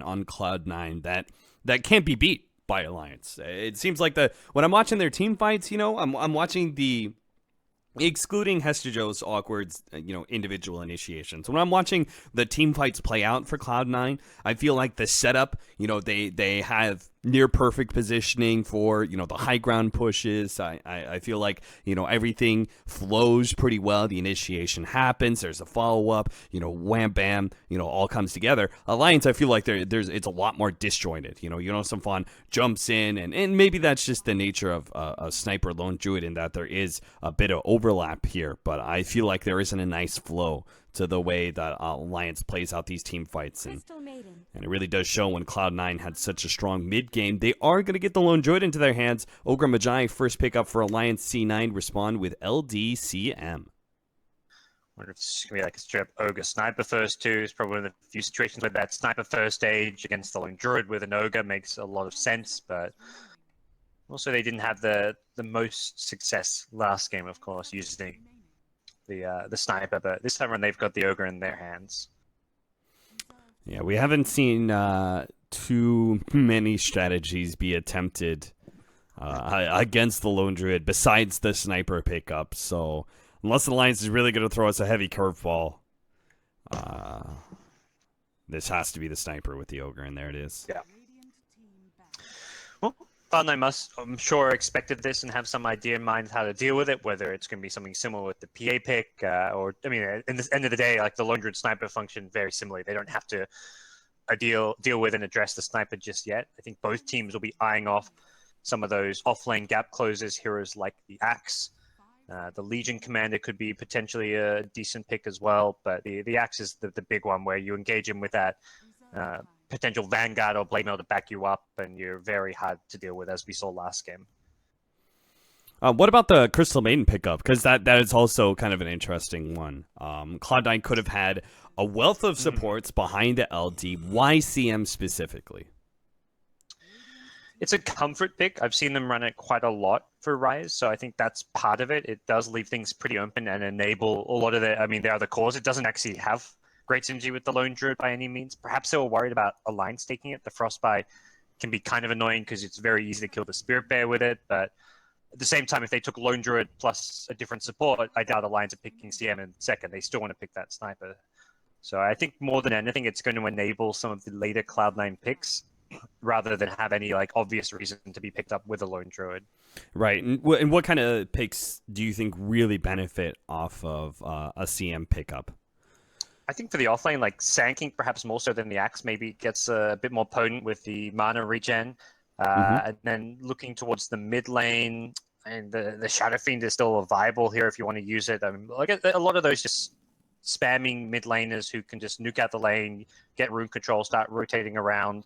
on Cloud9 that can't be beat by Alliance. It seems like when I'm watching their team fights, I'm watching the excluding Hestejo's awkward, individual initiations. When I'm watching the team fights play out for Cloud9, I feel like the setup, they have near perfect positioning for, the high ground pushes. I feel like, everything flows pretty well. The initiation happens. There's a follow-up, wham, bam, all comes together. Alliance, I feel like it's a lot more disjointed. Some fun jumps in, and maybe that's just the nature of a sniper lone druid in that there is a bit of overlap here, but I feel like there isn't a nice flow to the way that Alliance plays out these team fights, and it really does show when Cloud9 had such a strong mid game. They are going to get the lone druid into their hands. Ogre Magi, first pickup for Alliance. C9 respond with LDCM. Wonder if it's going to be like a straight up Ogre Sniper first too. It's probably one of the few situations where that Sniper first stage against the lone druid with an Ogre makes a lot of sense, but also they didn't have the most success last game, of course, using the Sniper, but this time around they've got the Ogre in their hands. Yeah, we haven't seen too many strategies be attempted against the lone druid besides the Sniper pickup, so unless the Alliance is really going to throw us a heavy curveball, this has to be the Sniper with the Ogre, and there it is. Yeah. Well, Cloud9 I'm sure, expected this and have some idea in mind how to deal with it, whether it's going to be something similar with the PA pick, or, I mean, in the end of the day, like the lone druid Sniper function very similarly. They don't have to deal with and address the Sniper just yet. I think both teams will be eyeing off some of those off-lane gap closers, heroes like the Axe. The Legion Commander could be potentially a decent pick as well, but the Axe is the big one where you engage him with that potential Vanguard or Blade Mail to back you up, and you're very hard to deal with, as we saw last game. What about the Crystal Maiden pickup? Because that is also kind of an interesting one. Cloud9 could have had a wealth of supports behind the LD. Why CM specifically? It's a comfort pick. I've seen them run it quite a lot for Rise, so I think that's part of it. It does leave things pretty open and enable a lot of their other cores. It doesn't actually have great synergy with the lone druid by any means. Perhaps they were worried about Alliance taking it. The Frostbite can be kind of annoying because it's very easy to kill the Spirit Bear with it, but at the same time, if they took lone druid plus a different support, I doubt Alliance are picking CM in second. They still want to pick that Sniper. So I think more than anything, it's going to enable some of the later Cloud9 picks rather than have any obvious reason to be picked up with a lone druid. Right. And what kind of picks do you think really benefit off of a CM pickup? I think for the offlane, Sand perhaps more so than the Axe, maybe gets a bit more potent with the mana regen. And then looking towards the mid lane, and the Shadow Fiend is still viable here if you want to use it. I mean, a lot of those just spamming mid laners who can just nuke out the lane, get rune control, start rotating around.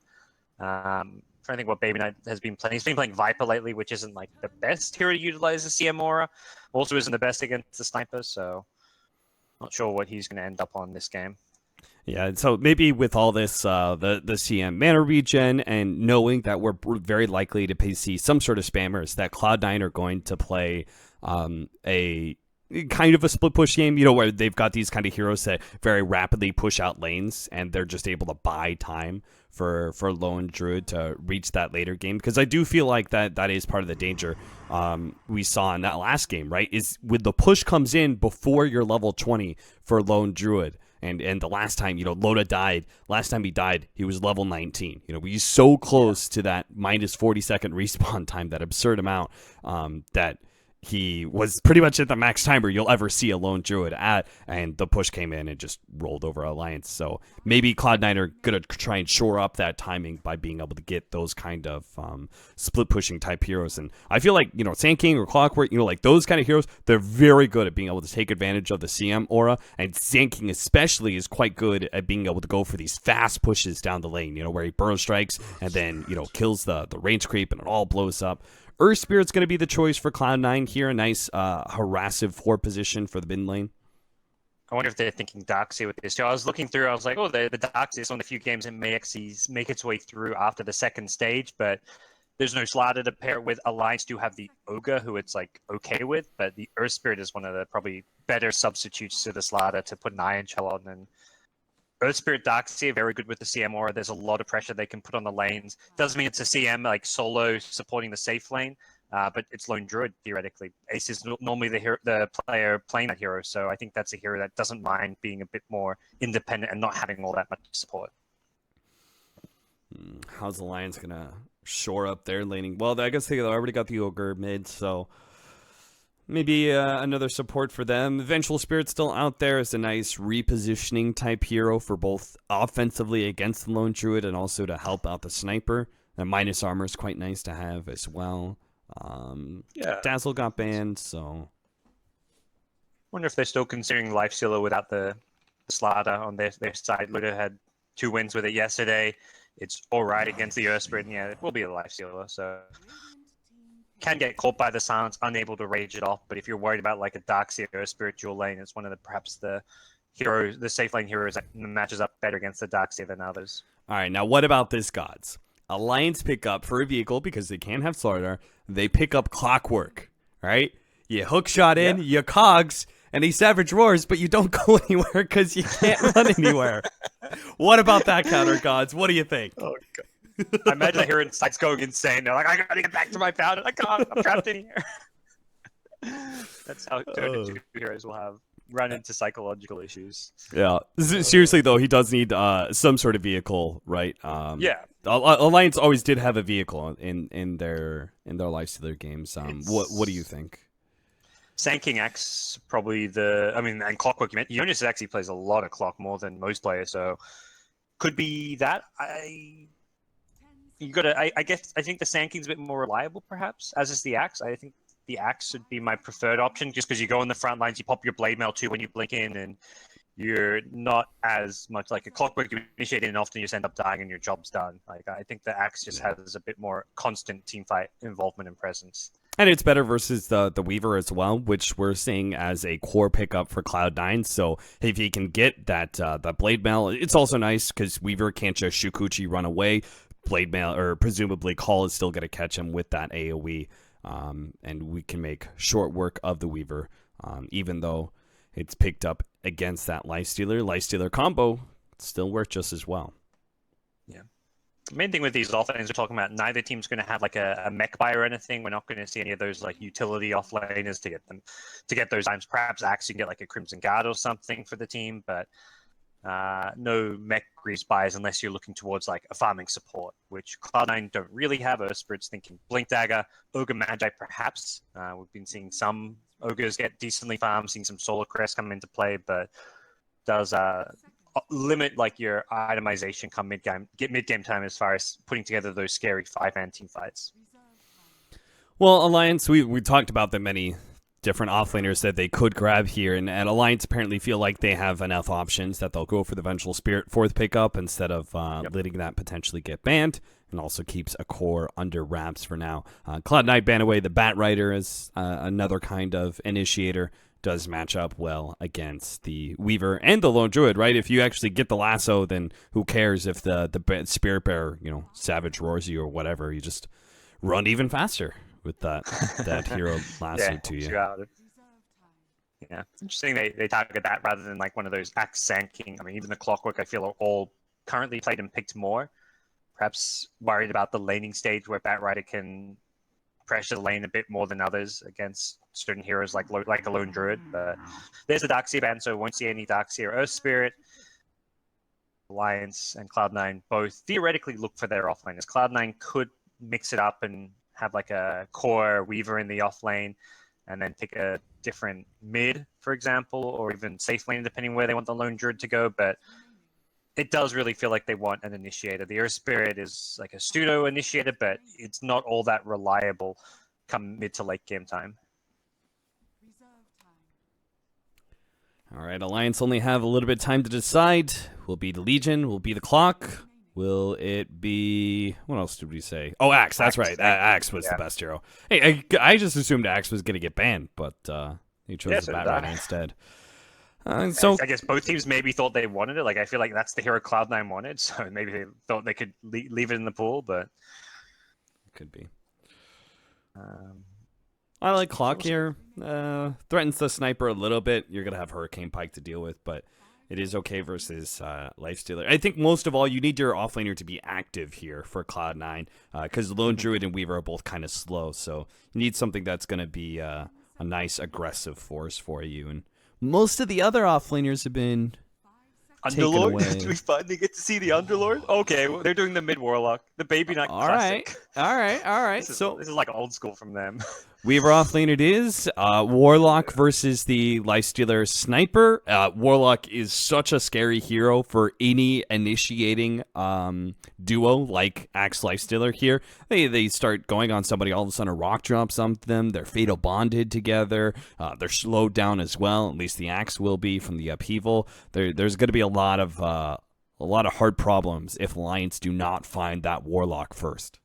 Trying to think what Baby Knight has been playing. He's been playing Viper lately, which isn't the best hero to utilize the CM aura. Also isn't the best against the Sniper, so not sure what he's going to end up on this game. Yeah, so maybe with all this, the CM mana regen, and knowing that we're very likely to see some sort of spammers, that Cloud9 are going to play a kind of a split push game, where they've got these kind of heroes that very rapidly push out lanes, and they're just able to buy time for lone druid to reach that later game. Because I do feel like that is part of the danger we saw in that last game, right? Is when the push comes in before you're level 20 for lone druid. And the last time, Loda died. Last time he died, he was level 19. He's so close to that minus 40-second respawn time, that absurd amount, that he was pretty much at the max timer you'll ever see a lone druid at, and the push came in and just rolled over Alliance. So maybe Cloud9 are going to try and shore up that timing by being able to get those kind of split pushing type heroes. And I feel like, Sand King or Clockwork, those kind of heroes, they're very good at being able to take advantage of the CM aura, and Sand King especially is quite good at being able to go for these fast pushes down the lane, where he burrow strikes and then, kills the range creep and it all blows up. Earth Spirit's going to be the choice for Cloud9 here. A nice harassive floor position for the mid lane. I wonder if they're thinking Darkseer with this. So I was looking through, I was like, the Darkseer is one of the few games that may actually make its way through after the second stage, but there's no Slider to pair it with. Alliance do have the Ogre, who it's okay with, but the Earth Spirit is one of the probably better substitutes to the Slider to put an Iron Shell on. And Earth Spirit Darkseer, very good with the CM aura. There's a lot of pressure they can put on the lanes. Doesn't mean it's a CM like solo supporting the safe lane, but it's Lone Druid theoretically. Ace is normally the player playing that hero, so I think that's a hero that doesn't mind being a bit more independent and not having all that much support. How's Alliance gonna shore up their laning? Well, I guess they already got the Ogre mid, so maybe another support for them. Vengeful Spirit's still out there as a nice repositioning type hero for both offensively against the Lone Druid and also to help out the sniper. And minus armor is quite nice to have as well. Dazzle got banned, so Wonder if they're still considering Life Stealer without the Slaughter on their side. Luda had 2 wins with it yesterday. It's all right against the Earth Spirit, and yeah, it will be a Life Stealer, so can get caught by the silence, unable to rage it off. But if you're worried about like a Darkseer or a Spiritual lane, it's one of the perhaps the heroes, the safe lane heroes that matches up better against the Darkseer than others. All right, now what about this, gods? Alliance pick up for a vehicle because they can't have Slaughter. They pick up Clockwork, right? You hook shot in, you cogs, and he Savage Roars, but you don't go anywhere because you can't run anywhere. What about that counter, gods? What do you think? Oh, God. I imagine the hero starts going insane. They're like, I gotta get back to my fountain. I can't. I'm trapped in here. That's how Dota 2 heroes will have run into psychological issues. Yeah. Seriously, though, he does need some sort of vehicle, right? Yeah. Alliance always did have a vehicle in their Lifestealer games. What do you think? Sand King Axe, probably and Clockwork, Jonas actually plays a lot of clock, more than most players, so could be that. I think the Sand King's a bit more reliable, perhaps, as is the Axe. I think the Axe would be my preferred option, just because you go in the front lines, you pop your Blade Mail too when you blink in, and you're not as much like a Clockwork. You initiate it, and often you just end up dying and your job's done. Like, I think the Axe just has a bit more constant teamfight involvement and presence. And it's better versus the Weaver as well, which we're seeing as a core pickup for Cloud9. So if he can get that Blade Mail, it's also nice because Weaver can't just Shukuchi run away. Blade Mail, or presumably Call, is still going to catch him with that AoE. And we can make short work of the Weaver, even though it's picked up against that Lifestealer combo, still work just as well. Yeah. The main thing with these offlanes we're talking about, neither team's going to have like a mech buy or anything. We're not going to see any of those like utility offlaners to get those times. Perhaps Axe, you can get like a Crimson Guard or something for the team, but no mech grease buys unless you're looking towards like a farming support, which Cloud9 don't really have. Earth Spirit's thinking Blink Dagger, Ogre Magi perhaps. We've been seeing some Ogres get decently farmed, seeing some Solar Crest come into play, but does limit like your itemization come mid-game time as far as putting together those scary 5-man team fights. Well, Alliance, we talked about the many different offlaners that they could grab here, and Alliance apparently feel like they have enough options that they'll go for the Vengeful Spirit fourth pickup instead of letting that potentially get banned, and also keeps a core under wraps for now. Cloud9 ban away the Bat Rider as another kind of initiator. Does match up well against the Weaver and the Lone Druid, right? If you actually get the lasso, then who cares if the Spirit Bearer, Savage Roars you or whatever? You just run even faster with that hero lasso to you. Yeah, interesting. They target that rather than like one of those Axe Sand King. I mean, even the Clockwork, I feel, are all currently played and picked more. Perhaps worried about the laning stage where Bat Rider can pressure the lane a bit more than others against certain heroes like a Lone Druid. But there's the Darkseer ban, so won't see any Darkseer. Earth Spirit, Alliance, and Cloud9 both theoretically look for their offlaners. Cloud9 could mix it up and have like a core Weaver in the offlane, and then pick a different mid, for example, or even safe lane, depending where they want the Lone Druid to go. But it does really feel like they want an initiator. The Earth Spirit is like a pseudo initiator, but it's not all that reliable come mid to late game time. All right, Alliance only have a little bit of time to decide. Will it be the Legion? Will it be the Clock? Will it be... What else did we say? Oh, Axe. That's right. Axe was the best hero. Hey, I just assumed Axe was going to get banned, but he chose the Bat Rider instead. So I guess both teams maybe thought they wanted it. Like, I feel like that's the hero Cloud9 wanted, so maybe they thought they could leave it in the pool, but... Could be. I like Clock here. Threatens the sniper a little bit. You're going to have Hurricane Pike to deal with, but It is okay versus Lifestealer. I think most of all, you need your offlaner to be active here for Cloud9 because Lone Druid and Weaver are both kind of slow. So you need something that's going to be a nice aggressive force for you. And most of the other offlaners have been taken Underlord? away. Do we finally get to see the Underlord? Okay, well, they're doing the mid Warlock, the Baby Knight All classic. right. This is like old school from them. Weaver offlane it is. Warlock versus the Lifestealer Sniper. Warlock is such a scary hero for any initiating duo like Axe Lifestealer here. They start going on somebody, all of a sudden a rock drops on them. They're fatal bonded together. They're slowed down as well. At least the Axe will be from the upheaval. There's going to be a lot of hard problems if Alliance do not find that Warlock first.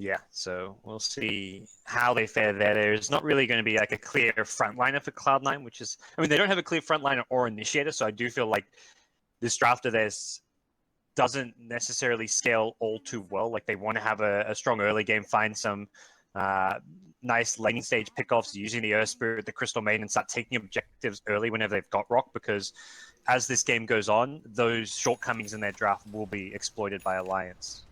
Yeah, so we'll see how they fare there. There's not really going to be like a clear frontliner for Cloud9, which is, I mean, they don't have a clear frontliner or initiator, so I do feel like this draft of theirs doesn't necessarily scale all too well. Like they want to have a strong early game, find some nice laning stage pickoffs using the Earth Spirit, the Crystal Maiden, and start taking objectives early whenever they've got Rock, because as this game goes on, those shortcomings in their draft will be exploited by Alliance.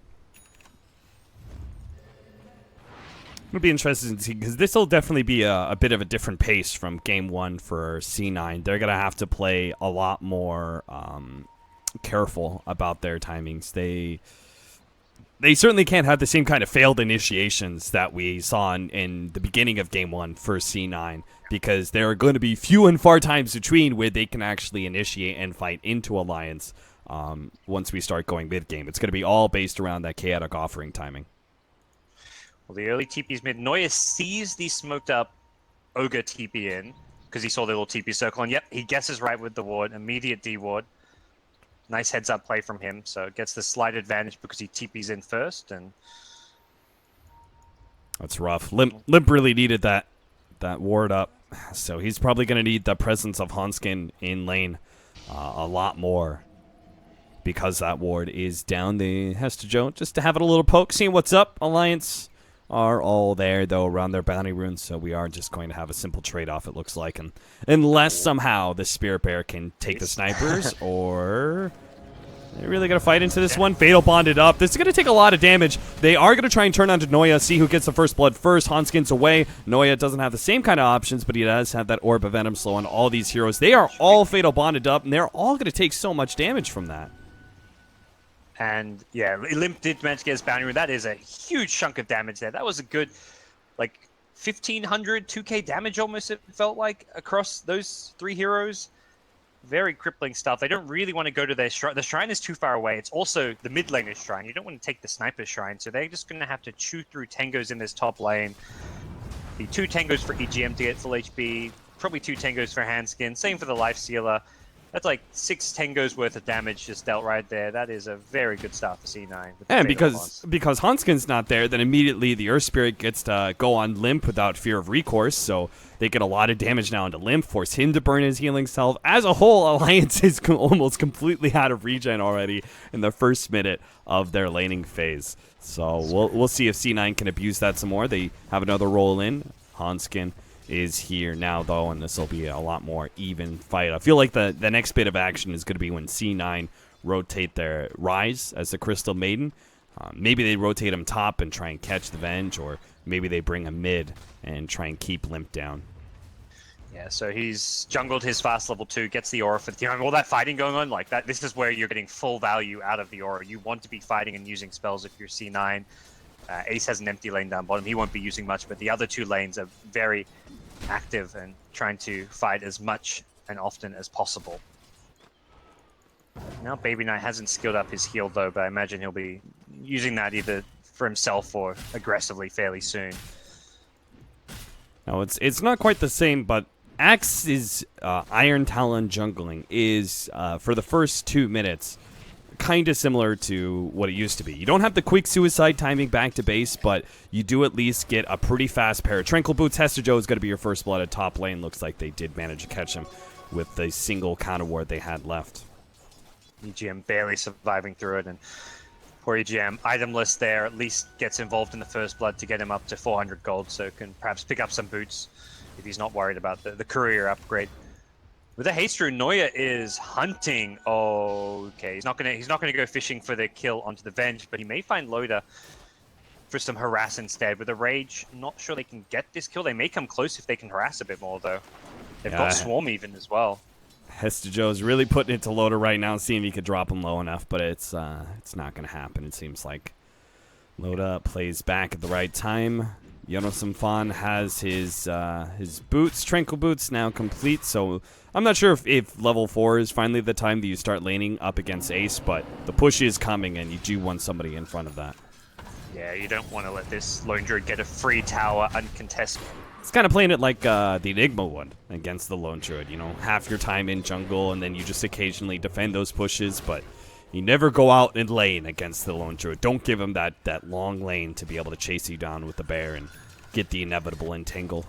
It'll be interesting to see because this will definitely be a bit of a different pace from game one for C9. They're going to have to play a lot more careful about their timings. They certainly can't have the same kind of failed initiations that we saw in the beginning of game one for C9 because there are going to be few and far times between where they can actually initiate and fight into Alliance once we start going mid-game. It's going to be all based around that chaotic offering timing. Well, the early TP's mid. Neuer sees the smoked up Ogre TP in because he saw the little TP circle. And yep, he guesses right with the ward. Immediate D ward. Nice heads up play from him. So gets the slight advantage because he TP's in first. And that's rough. Limp really needed that ward up. So he's probably going to need the presence of Hanskin in lane a lot more. Because that ward is down. They has to Joe just to have it a little poke, seeing what's up. Alliance are all there, though, around their bounty runes, so we are just going to have a simple trade-off, it looks like. And unless somehow the Spirit Bear can take the snipers, or they're really going to fight into this one. Fatal bonded up. This is going to take a lot of damage. They are going to try and turn onto Noya, see who gets the first blood first. Hanskin's away. Noya doesn't have the same kind of options, but he does have that Orb of Venom slow on all these heroes. They are all fatal bonded up, and they're all going to take so much damage from that. And yeah, Limp did manage to get his bounty rune. That is a huge chunk of damage there. That was a good, like, 1,500, 2k damage almost, it felt like, across those three heroes. Very crippling stuff. They don't really want to go to their shrine. The shrine is too far away. It's also the mid laner's shrine. You don't want to take the sniper's shrine, so they're just going to have to chew through tangos in this top lane. Be 2 tangos for EGM to get full HP, probably 2 tangos for Hanskin. Same for the Life Sealer. That's like 6 tangos worth of damage just dealt right there. That is a very good start for C9. And because Hanskin's not there, then immediately the Earth Spirit gets to go on Limp without fear of recourse. So they get a lot of damage now into Limp, force him to burn his healing self. As a whole, Alliance is almost completely out of regen already in the first minute of their laning phase. So we'll see if C9 can abuse that some more. They have another roll in. Hanskin is here now, though, and this will be a lot more even fight. I feel like the next bit of action is going to be when C9 rotate their Rise as the Crystal Maiden. Maybe they rotate him top and try and catch the Venge, or maybe they bring him mid and try and keep Limp down. Yeah, so he's jungled his fast level 2, gets the aura for the team. All that fighting going on, like that. This is where you're getting full value out of the aura. You want to be fighting and using spells if you're C9. Ace has an empty lane down bottom. He won't be using much, but the other 2 lanes are very active and trying to fight as much and often as possible. Now Baby Knight hasn't skilled up his heal, though, but I imagine he'll be using that either for himself or aggressively fairly soon. No, it's not quite the same, but Axe's Iron Talon jungling is, for the first 2 minutes, kind of similar to what it used to be. You don't have the quick suicide timing back to base, but you do at least get a pretty fast pair of Tranquil Boots. Hester Joe is going to be your first blood at top lane. Looks like they did manage to catch him with the single counter ward they had left. EGM barely surviving through it, and poor EGM, itemless there, at least gets involved in the first blood to get him up to 400 gold, so can perhaps pick up some boots if he's not worried about the career upgrade. With a haste rune, Neuer is hunting. Oh, okay. He's not gonna go fishing for the kill onto the Venge, but he may find Loda for some harass instead. With a Rage, not sure they can get this kill. They may come close if they can harass a bit more, though. They've got Swarm even as well. Hester Joe's really putting it to Loda right now, seeing if he could drop him low enough, but it's not going to happen, it seems like. Loda plays back at the right time. Yonosum has his boots, Tranquil Boots, now complete, so I'm not sure if level 4 is finally the time that you start laning up against Ace, but the push is coming, and you do want somebody in front of that. Yeah, you don't want to let this Lone Druid get a free tower uncontested. It's kind of playing it like the Enigma would against the Lone Druid, you know, half your time in jungle, and then you just occasionally defend those pushes, but you never go out in lane against the Lone Druid. Don't give him that long lane to be able to chase you down with the bear and get the inevitable entangle.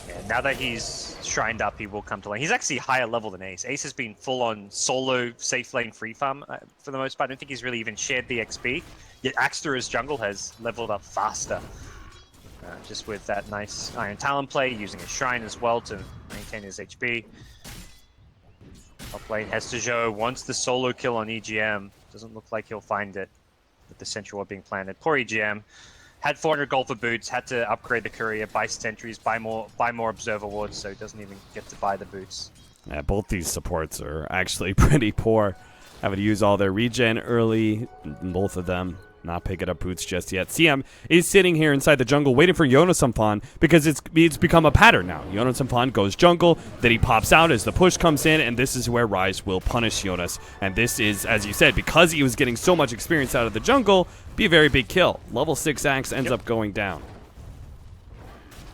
Yeah, now that he's shrined up, he will come to lane. He's actually higher level than Ace. Ace has been full-on solo safe lane free farm for the most part. I don't think he's really even shared the XP. Yet Axter's jungle has leveled up faster. Just with that nice Iron Talon play, using his Shrine as well to maintain his HP. Top lane, Hestejo wants the solo kill on EGM. Doesn't look like he'll find it with the Central Ward being planted. Poor EGM. Had 400 gold for boots, had to upgrade the courier, buy sentries, buy more Observer wards, so he doesn't even get to buy the boots. Yeah, both these supports are actually pretty poor. Having to use all their regen early, both of them. Not picking up boots just yet. CM is sitting here inside the jungle waiting for Yonosum because it's become a pattern now. Yonosum goes jungle, then he pops out as the push comes in, and this is where Rise will punish Jonas. And this is, as you said, because he was getting so much experience out of the jungle, be a very big kill. Level 6 Axe ends up going down.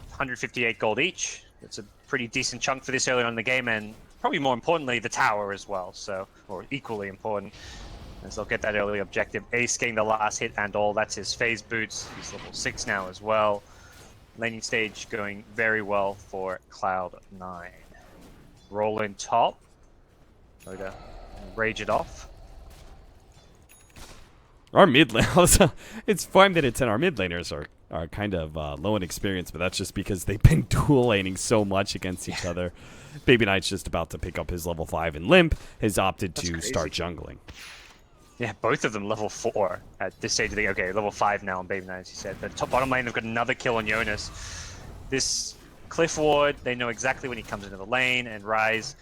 158 gold each. It's a pretty decent chunk for this early on in the game, and probably more importantly, the tower as well, so, or equally important. As they'll get that early objective. Ace getting the last hit and all. That's his phase boots. He's level 6 now as well. Laning stage going very well for Cloud9. Roll in top. Loda rage it off. Our mid lane, it's 5 minutes and our mid laners are kind of low in experience, but that's just because they've been dual laning so much against each other. Baby Knight's just about to pick up his level 5, and Limp has opted to start jungling. Yeah, both of them level 4 at this stage of the game. Okay, level 5 now on Baby Knight, as you said. The top bottom lane, they've got another kill on Jonas. This Cliff Ward, they know exactly when he comes into the lane, and Rise.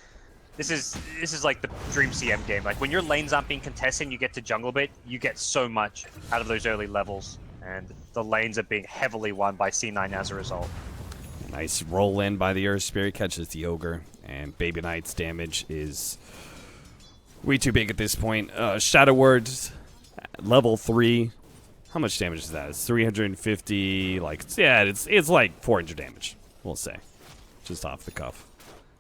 This is like the dream CM game. Like when your lanes aren't being contested and you get to jungle bit, you get so much out of those early levels. And the lanes are being heavily won by C9 as a result. Nice roll in by the Earth Spirit, catches the Ogre, and Baby Knight's damage is way too big at this point. Shadow Words, level 3. How much damage is that? It's 350. Like, yeah, it's like 400 damage. We'll say, just off the cuff.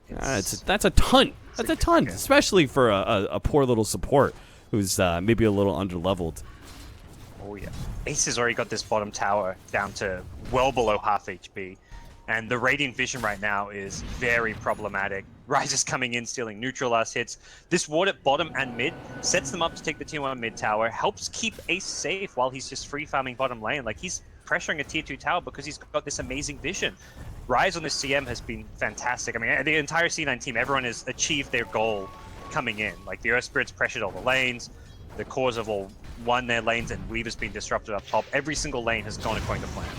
That's a ton. That's a ton, especially for a poor little support who's maybe a little underleveled. Oh yeah, Ace has already got this bottom tower down to well below half HP. And the Radiant Vision right now is very problematic. Rise is coming in, stealing neutral last hits. This ward at bottom and mid sets them up to take the tier 1 mid tower, helps keep Ace safe while he's just free farming bottom lane. Like, he's pressuring a tier 2 tower because he's got this amazing vision. Rise on this CM has been fantastic. I mean, the entire C9 team, everyone has achieved their goal coming in. Like, the Earth Spirit's pressured all the lanes, the cores have all won their lanes, and Weaver's been disrupted up top. Every single lane has gone according to plan.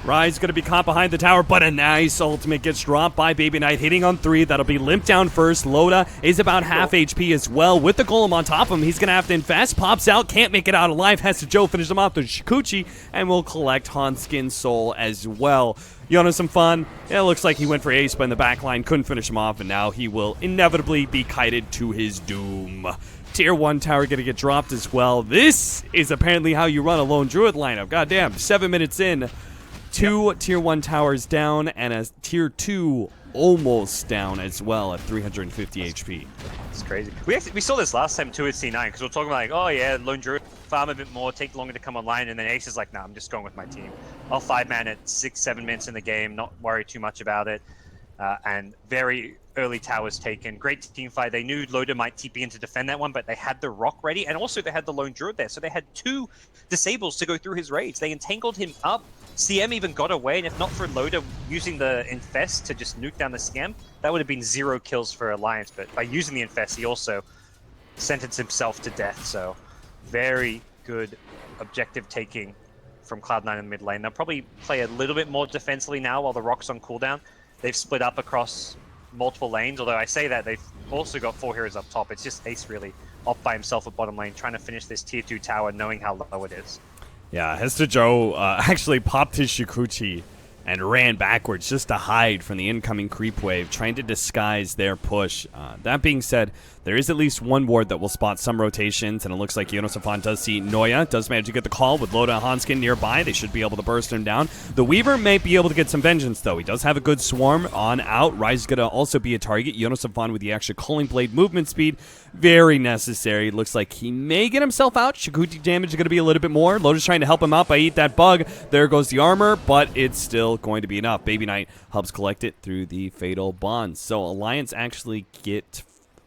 Rise going to be caught behind the tower, but a nice ultimate gets dropped by Baby Knight, hitting on 3. That'll be limped down first. Loda is about half HP as well. With the golem on top of him, he's going to have to invest. Pops out, can't make it out alive. Has to Joe finish him off with Shikuchi, and will collect Hanskin Soul as well. Yonosum it looks like he went for Ace, but in the back line couldn't finish him off, and now he will inevitably be kited to his doom. Tier 1 tower going to get dropped as well. This is apparently how you run a Lone Druid lineup. Goddamn, 7 minutes in. 2 tier 1 towers down, and a tier 2 almost down as well at 350 HP. It's crazy. We saw this last time too at C9, because we're talking about like, oh yeah, Lone Druid, farm a bit more, take longer to come online, and then Ace is like, nah, I'm just going with my team. I'll 5-man at 6-7 minutes in the game, not worry too much about it. And very early towers taken. Great team fight. They knew Loda might TP in to defend that one, but they had the rock ready, and also they had the lone druid there, so they had 2 disables to go through his raids. They entangled him up. CM even got away, and if not for Loda using the Infest to just nuke down the scam, that would have been 0 kills for Alliance, but by using the Infest, he also sentenced himself to death, so very good objective taking from Cloud9 in the mid lane. They'll probably play a little bit more defensively now while the rock's on cooldown. They've split up across multiple lanes, although I say that they've also got 4 heroes up top. It's just Ace really off by himself at bottom lane, trying to finish this tier 2 tower, knowing how low it is. Yeah, Hester Joe actually popped his Shikuchi and ran backwards just to hide from the incoming creep wave, trying to disguise their push. That being said, there is at least one ward that will spot some rotations, and it looks like Yonosafan does see Noya, does manage to get the call with Loda and Hanskin nearby. They should be able to burst him down. The Weaver may be able to get some vengeance, though. He does have a good swarm on out. Rise is going to also be a target. Yonosafan with the extra Culling Blade movement speed, very necessary. Looks like he may get himself out. Shikuchi damage is going to be a little bit more. Loda's trying to help him out by eat that bug. There goes the armor, but it's still going to be enough. Baby Knight helps collect it through the Fatal Bond. So Alliance actually get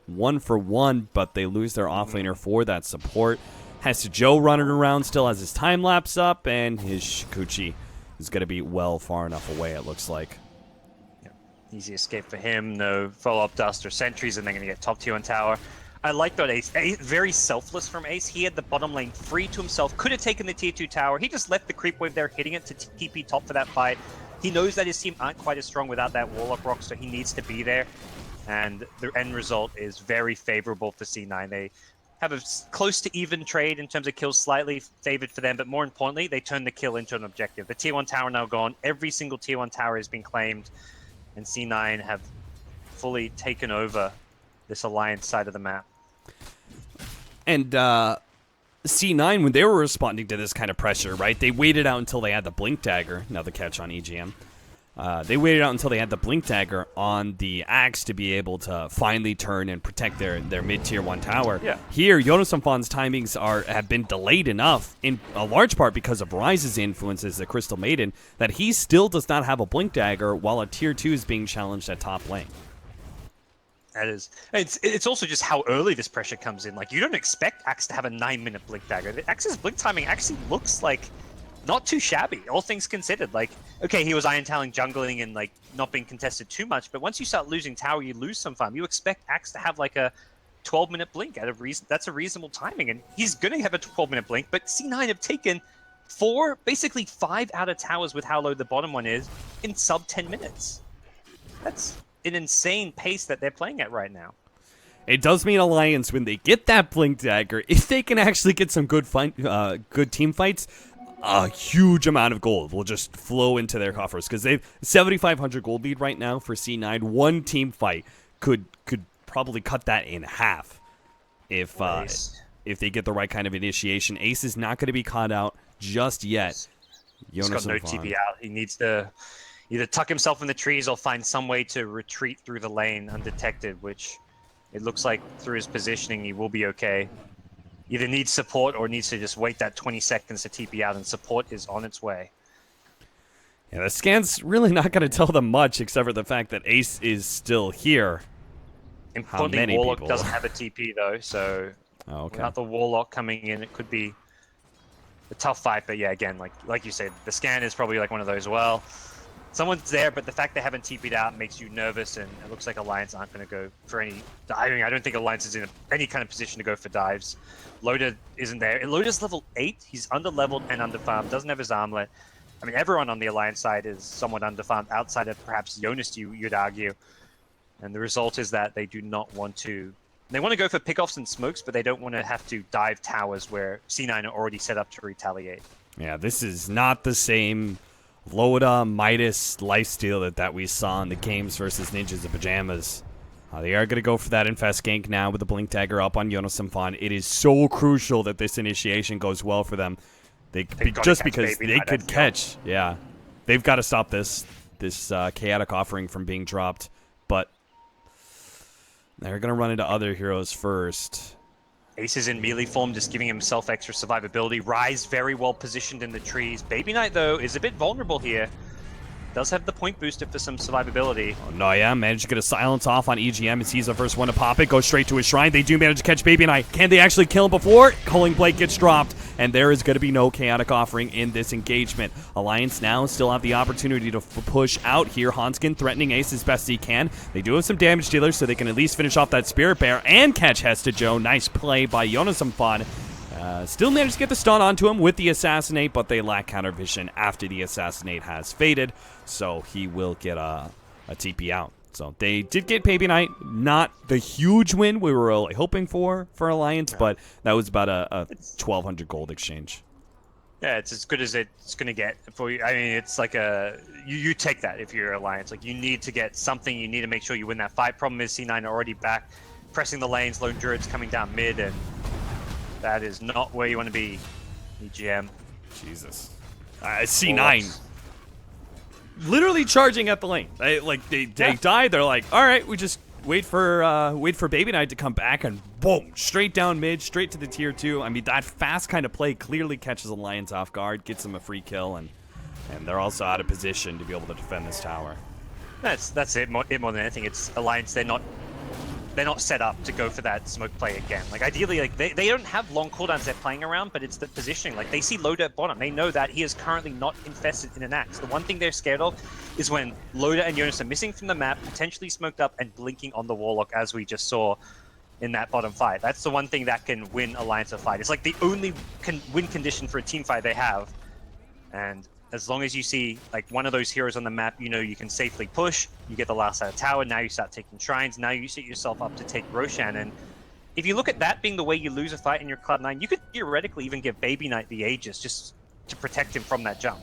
1 for 1, but they lose their offlaner for that support. Hester Joe running around still has his time lapse up, and his Shikuchi is going to be well far enough away, it looks like. Easy escape for him, no follow-up dust or sentries, and they're going to get top tier on tower. I like that Ace, very selfless from Ace. He had the bottom lane free to himself, could have taken the tier 2 tower. He just left the creep wave there, hitting it to TP top for that fight. He knows that his team aren't quite as strong without that Warlock rock, so he needs to be there. And the end result is very favorable for C9. They have a close to even trade in terms of kills, slightly favored for them, but more importantly, they turn the kill into an objective. The tier 1 tower now gone. Every single tier 1 tower has been claimed, and C9 have fully taken over this Alliance side of the map. And C9, when they were responding to this kind of pressure, right, they waited out until they had the Blink Dagger. Now the catch on EGM. They waited out until they had the Blink Dagger on the Axe to be able to finally turn and protect their mid-tier 1 tower. Yeah. Here, Yonosafan's timings have been delayed enough, in a large part because of Rise's influence as the Crystal Maiden, that he still does not have a Blink Dagger while a tier 2 is being challenged at top lane. That is, it's also just how early this pressure comes in. Like, you don't expect Axe to have a 9-minute Blink Dagger. Axe's blink timing actually looks like not too shabby, all things considered. Like, okay, he was Iron Taling jungling and like not being contested too much, but once you start losing tower, you lose some farm. You expect Axe to have like a 12-minute blink at a reason. That's a reasonable timing, and he's gonna have a 12-minute blink. But C9 have taken 4, basically 5 out of towers with how low the bottom one is in sub 10 minutes. That's an insane pace that they're playing at right now. It does mean Alliance, when they get that Blink Dagger, if they can actually get some good team fights, a huge amount of gold will just flow into their coffers, because they've 7,500 gold lead right now for C9. One team fight could probably cut that in half if they get the right kind of initiation. Ace is not going to be caught out just yet. He's got no TP out. He needs to either tuck himself in the trees or find some way to retreat through the lane undetected, which it looks like through his positioning he will be okay. Either needs support or needs to just wait that 20 seconds to TP out, and support is on its way. Yeah, the scan's really not going to tell them much, except for the fact that Ace is still here. Importantly, Warlock doesn't have a TP though, so without the Warlock coming in, it could be a tough fight. But yeah, again, like you said, the scan is probably like one of those, well, someone's there, but the fact they haven't TP'd out makes you nervous, and it looks like Alliance aren't going to go for any diving. I don't think Alliance is in any kind of position to go for dives. Loda isn't there. Loda's level 8. He's under-leveled and under-farmed, doesn't have his armlet. I mean, everyone on the Alliance side is somewhat under-farmed, outside of perhaps Jonas, you'd argue. And the result is that they do not want to... They want to go for pickoffs and smokes, but they don't want to have to dive towers where C9 are already set up to retaliate. Yeah, this is not the same Loda, Midas lifesteal that we saw in the games versus Ninjas in Pajamas. They are going to go for that Infest gank now with the Blink Dagger up on Yonosamfan. It is so crucial that this initiation goes well for them. Just because they could catch. Yeah, they've got to stop this chaotic offering from being dropped. But they're going to run into other heroes first. Ace is in melee form, just giving himself extra survivability. Rise very well positioned in the trees. Baby Knight, though, is a bit vulnerable here. does have the point booster for some survivability. Oh, no, yeah, managed to get a silence off on EGM as he's the first one to pop it, goes straight to his shrine. They do manage to catch Baby Knight. Can they actually kill him before? Culling Blade gets dropped, and there is going to be no chaotic offering in this engagement. Alliance now still have the opportunity to push out here. Hanskin threatening Ace as best he can. They do have some damage dealers, so they can at least finish off that Spirit Bear and catch Hesta Joe. Nice play by Jonas Amfan. Still managed to get the stun onto him with the Assassinate, but they lack counter vision after the Assassinate has faded, so he will get a TP out. So they did get Baby Knight, not the huge win we were really hoping for Alliance, but that was about a 1,200 gold exchange. Yeah, it's as good as it's going to get for you. I mean, it's like you take that if you're Alliance. Like, you need to get something. You need to make sure you win that fight. Problem is C9 are already back, pressing the lanes. Lone Druid's coming down mid, and that is not where you want to be, EGM. Jesus. C9. Literally charging at the lane. They died. They're like, all right, we just wait for Baby Knight to come back, and boom, straight down mid, straight to the tier 2. I mean, that fast kind of play clearly catches Alliance off guard, gets them a free kill, and they're also out of position to be able to defend this tower. That's it. More than anything, it's Alliance. They're not set up to go for that smoke play again. Like, ideally, like they don't have long cooldowns they're playing around, but it's the positioning. Like, they see Loda at bottom. They know that he is currently not infested in an axe. The one thing they're scared of is when Loda and Jonas are missing from the map, potentially smoked up and blinking on the Warlock, as we just saw in that bottom fight. That's the one thing that can win Alliance a fight. It's like the only win condition for a team fight they have. And as long as you see like one of those heroes on the map, you know you can safely push. You get the last out of tower. Now you start taking shrines. Now you set yourself up to take Roshan. And if you look at that being the way you lose a fight in your Cloud9, you could theoretically even give Baby Knight the Aegis just to protect him from that jump.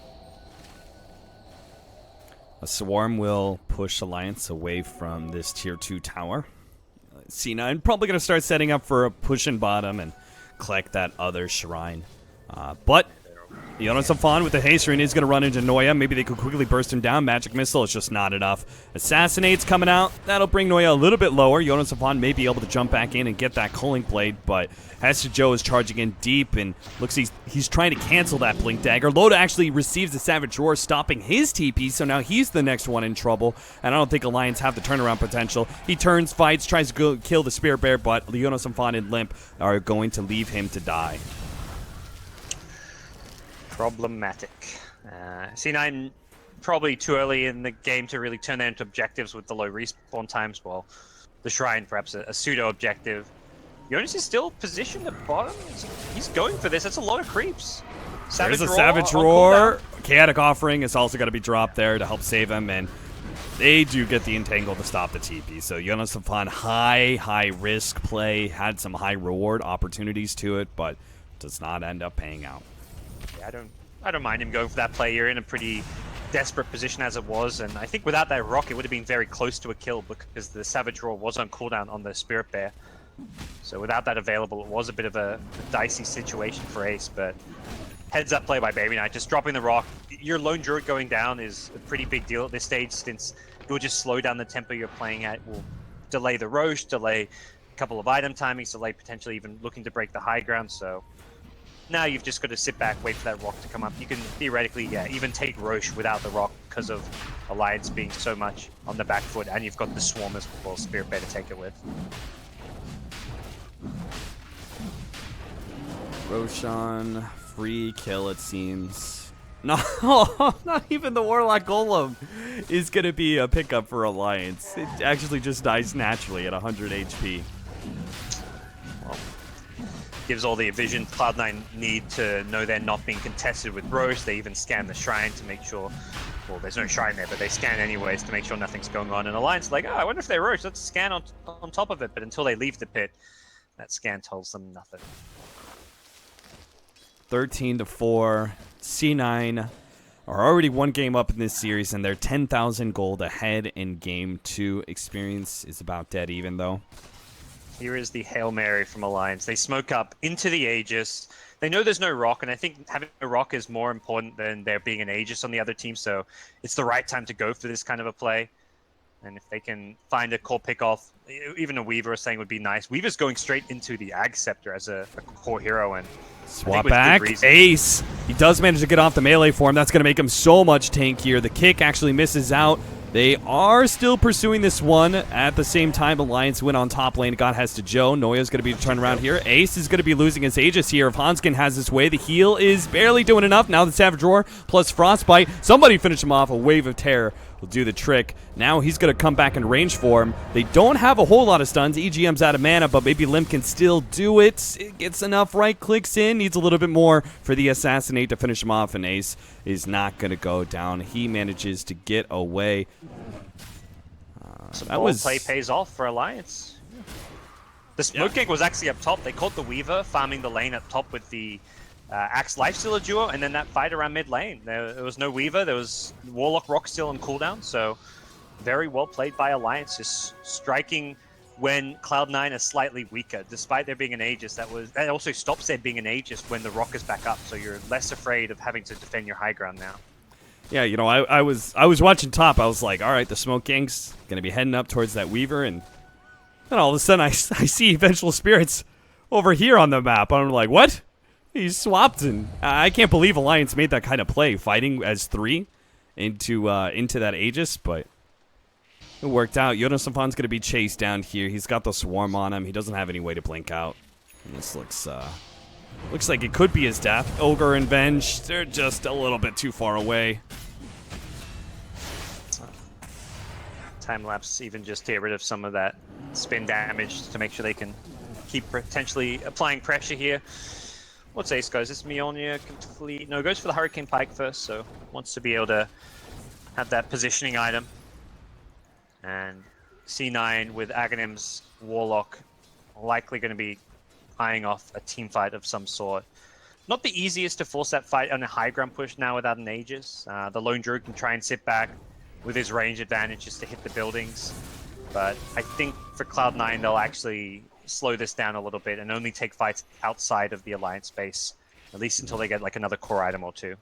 A Swarm will push Alliance away from this tier 2 tower. C9 probably going to start setting up for a push in bottom and collect that other shrine. But Jonas Amfan with the haste ring is going to run into Noya. Maybe they could quickly burst him down. Magic Missile is just not enough. Assassinate's coming out. That'll bring Noya a little bit lower. Jonas Amfan may be able to jump back in and get that Culling Blade, but Hesta Joe is charging in deep, and looks he's trying to cancel that Blink Dagger. Loda actually receives the Savage Roar, stopping his TP, so now he's the next one in trouble, and I don't think Alliance have the turnaround potential. He turns, fights, tries to go kill the Spirit Bear, but Jonas Amfan and Limp are going to leave him to die. Problematic. C9 probably too early in the game to really turn that into objectives with the low respawn times. Well, the Shrine perhaps a pseudo objective. Jonas is still positioned at bottom. He's going for this. That's a lot of creeps. There's a Savage Roar. Chaotic Offering is also going to be dropped there to help save him, and they do get the Entangle to stop the TP. So Jonas Amfan, high risk play, had some high reward opportunities to it, but does not end up paying out. I don't mind him going for that play. You're in a pretty desperate position as it was, and I think without that rock, it would have been very close to a kill because the Savage Roar was on cooldown on the Spirit Bear. So without that available, it was a bit of a dicey situation for Ace, but heads up play by Baby Knight, just dropping the rock. Your Lone Druid going down is a pretty big deal at this stage, since it will just slow down the tempo you're playing at, will delay the Roche, delay a couple of item timings, delay potentially even looking to break the high ground, so now you've just got to sit back, wait for that rock to come up. You can theoretically, even take Roche without the rock because of Alliance being so much on the back foot, and you've got the Swarm as well, Spirit Bear to take it with. Roshan, free kill it seems. No, not even the Warlock Golem is going to be a pickup for Alliance. It actually just dies naturally at 100 HP. Gives all the vision Cloud9 need to know they're not being contested with Roche. They even scan the shrine to make sure, well, there's no shrine there, but they scan anyways to make sure nothing's going on. And Alliance like, I wonder if they're Roche, let's scan on top of it. But until they leave the pit, that scan tells them nothing. 13-4, C9 are already one game up in this series, and they're 10,000 gold ahead in game 2. Experience is about dead even, though. Here is the Hail Mary from Alliance. They smoke up into the Aegis. They know there's no rock, and I think having a rock is more important than there being an Aegis on the other team, so it's the right time to go for this kind of a play. And if they can find a core pick-off, even a Weaver is saying would be nice. Weaver's going straight into the Ag Scepter as a core hero. And swap back. Ace. He does manage to get off the melee for him. That's going to make him so much tankier. The kick actually misses out. They are still pursuing this one. At the same time, Alliance win on top lane. God has to Joe. Noya's going to be turned around here. Ace is going to be losing his Aegis here. If Hanskin has his way, the heal is barely doing enough. Now the Savage Roar plus Frostbite. Somebody finish him off. A Wave of Terror will do the trick. Now he's going to come back in range for him. They don't have a whole lot of stuns. EGM's out of mana, but maybe Limp can still do it. It gets enough right clicks in. Needs a little bit more for the Assassinate to finish him off, and Ace is not going to go down. He manages to get away. That was play pays off for Alliance. The smoke gank was actually up top. They caught the Weaver farming the lane up top with the Axe Lifestealer duo, and then that fight around mid lane. There was no Weaver. There was Warlock Rock still on cooldown, so very well played by Alliance, just striking when Cloud9 is slightly weaker. Despite there being an Aegis, that also stops there being an Aegis when the Rock is back up, so you're less afraid of having to defend your high ground now. Yeah, you know, I was watching top. I was like, all right, the smoke gang's gonna be heading up towards that Weaver, and then all of a sudden I see Vengeful Spirits over here on the map. I'm like, what? He's swapped, and I can't believe Alliance made that kind of play, fighting as 3 into that Aegis, but it worked out. Jonas Safan's gonna be chased down here. He's got the swarm on him. He doesn't have any way to blink out, and this looks like it could be his death. Ogre and Venge, they're just a little bit too far away. Time lapse even just to get rid of some of that spin damage to make sure they can keep potentially applying pressure here. What's Ace goes? This Mjolnir complete. No, goes for the Hurricane Pike first, so wants to be able to have that positioning item. And C9 with Aghanim's Warlock likely going to be eyeing off a team fight of some sort. Not the easiest to force that fight on a high ground push now without an Aegis. The Lone Druid can try and sit back with his range advantage just to hit the buildings. But I think for Cloud9, they'll actually slow this down a little bit and only take fights outside of the Alliance base, at least until they get like another core item or two.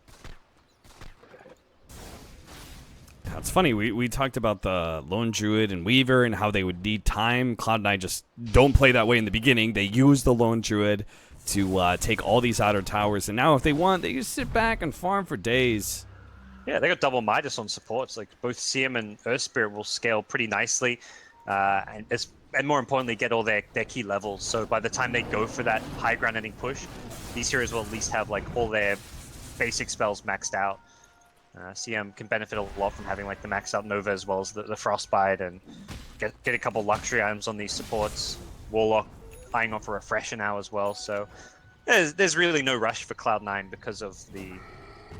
It's funny, we talked about the Lone Druid and Weaver and how they would need time. Cloud9 just don't play that way in the beginning. They use the Lone Druid to take all these outer towers, and now if they want, they just sit back and farm for days. Yeah, they got double Midas on supports. Like both CM and Earth Spirit will scale pretty nicely, and more importantly, get all their key levels. So by the time they go for that high ground ending push, these heroes will at least have like all their basic spells maxed out. CM can benefit a lot from having like the maxed out Nova as well as the Frostbite, and get a couple luxury items on these supports. Warlock eyeing off a Refresher now as well. So there's really no rush for Cloud9 because of the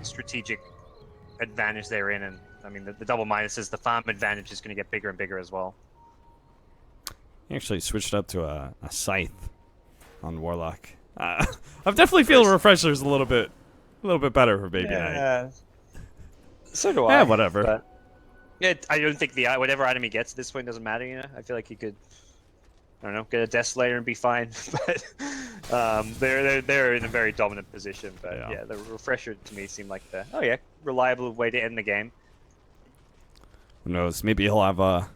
strategic advantage they're in, and I mean the double minuses, the farm advantage is going to get bigger and bigger as well. He actually switched up to a Scythe on Warlock. I'm definitely feeling Refreshers a little bit better for Baby Knight. So do I. Yeah, whatever. But, yeah, I don't think whatever item he gets at this point doesn't matter. You know, I feel like he could, I don't know, get a Desolator and be fine. But they're in a very dominant position. But yeah, the Refresher to me seemed like the reliable way to end the game. Who knows? Maybe he'll have a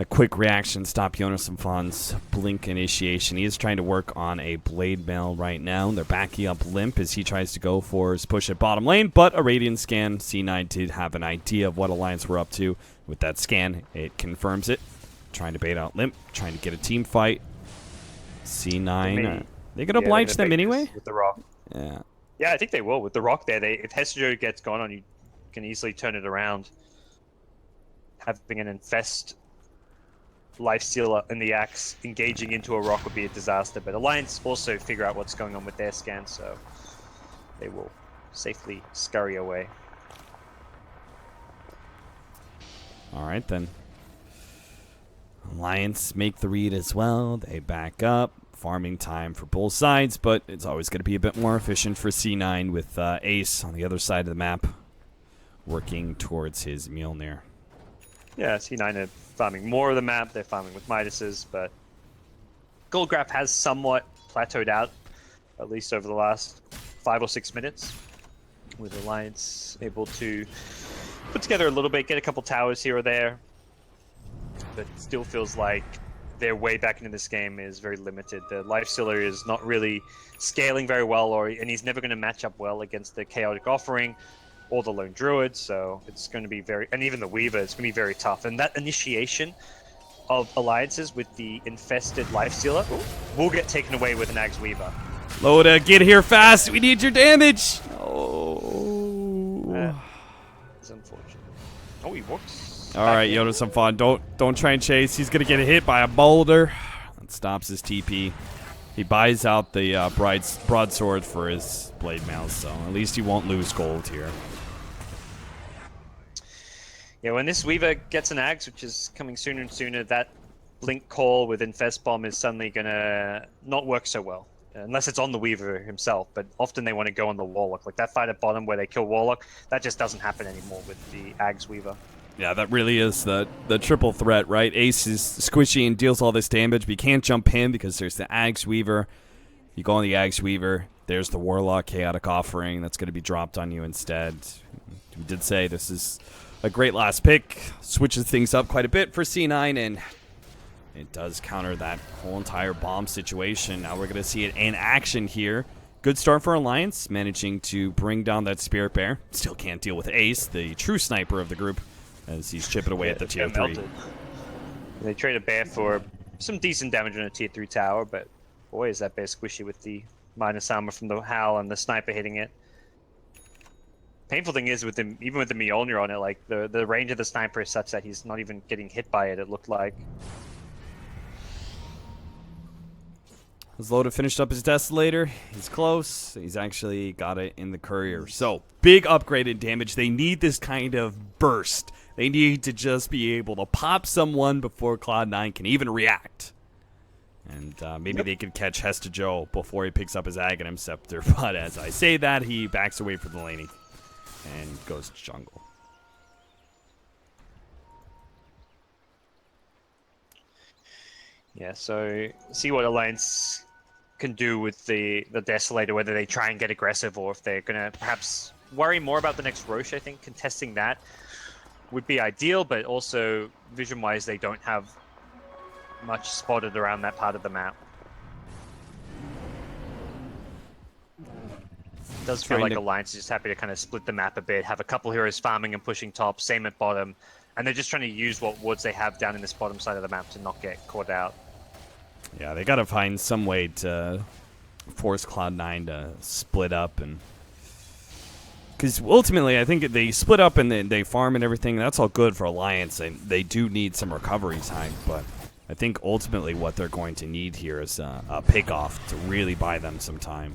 quick reaction, stop Jonas Safan's blink initiation. He is trying to work on a Blade Mail right now. They're backing up Limp as he tries to go for his push at bottom lane, but a Radiant scan. C9 did have an idea of what Alliance were up to. With that scan, it confirms it. Trying to bait out Limp, trying to get a team fight. C9, they could oblige them anyway? With the Rock. Yeah. Yeah, I think they will. With the Rock there, if Hesiod gets gone on, you can easily turn it around. Having an Infest Lifestealer in the Axe engaging into a Rock would be a disaster, but Alliance also figure out what's going on with their scan, so they will safely scurry away. Alright then. Alliance make the read as well. They back up. Farming time for both sides, but it's always going to be a bit more efficient for C9 with Ace on the other side of the map working towards his Mjolnir. Yeah, C9 are farming more of the map. They're farming with Midases, but Goldgraph has somewhat plateaued out, at least over the last 5 or 6 minutes, with Alliance able to put together a little bit, get a couple towers here or there, but still feels like their way back into this game is very limited. The Lifestealer is not really scaling very well, and he's never going to match up well against the Chaotic Offering or the Lone Druid, so it's going to be and even the Weaver, it's going to be very tough. And that initiation of alliances with the infested Lifestealer will get taken away with an Axe Weaver. Loda, get here fast. We need your damage. Oh. It's unfortunate. Oh, he walks. All right, Yoda, some fun. Don't try and chase. He's gonna get hit by a boulder. That stops his TP. He buys out the broadsword for his blade mail, so at least he won't lose gold here. Yeah, when this Weaver gets an Axe, which is coming sooner and sooner, that Blink Call with Infest Bomb is suddenly gonna not work so well. Unless it's on the Weaver himself, but often they want to go on the Warlock. Like that fight at bottom where they kill Warlock, that just doesn't happen anymore with the Axe Weaver. Yeah, that really is the triple threat, right? Ace is squishy and deals all this damage, but you can't jump in because there's the Axe Weaver. You go on the Axe Weaver, there's the Warlock Chaotic Offering that's going to be dropped on you instead. We did say this is a great last pick. Switches things up quite a bit for C9, and it does counter that whole entire bomb situation. Now we're going to see it in action here. Good start for Alliance, managing to bring down that Spirit Bear. Still can't deal with Ace, the true sniper of the group, as he's chipping away at the tier 3. They trade a bear for some decent damage on a tier 3 tower, but boy, is that bear squishy with the minus armor from the Howl and the sniper hitting it. Painful thing is, even with the Mjolnir on it, like the range of the sniper is such that he's not even getting hit by it, it looked like. As Loda finished up his Desolator, he's close. He's actually got it in the Courier. So, big upgrade in damage. They need this kind of burst. They need to just be able to pop someone before Cloud9 can even react. And maybe they could catch Hesta Joe before he picks up his Aghanim Scepter. But as I say that, he backs away from the laning and goes to jungle. Yeah, so see what Alliance can do with the Desolator, whether they try and get aggressive or if they're going to perhaps worry more about the next Roche. I think contesting that would be ideal, but also vision-wise, they don't have much spotted around that part of the map. It does feel like Alliance is just happy to kind of split the map a bit, have a couple heroes farming and pushing top, same at bottom, and they're just trying to use what wards they have down in this bottom side of the map to not get caught out. Yeah, they got to find some way to force Cloud9 to split up, and because ultimately I think they split up and they farm and everything. That's all good for Alliance, and they do need some recovery time. But I think ultimately what they're going to need here is a pick-off to really buy them some time.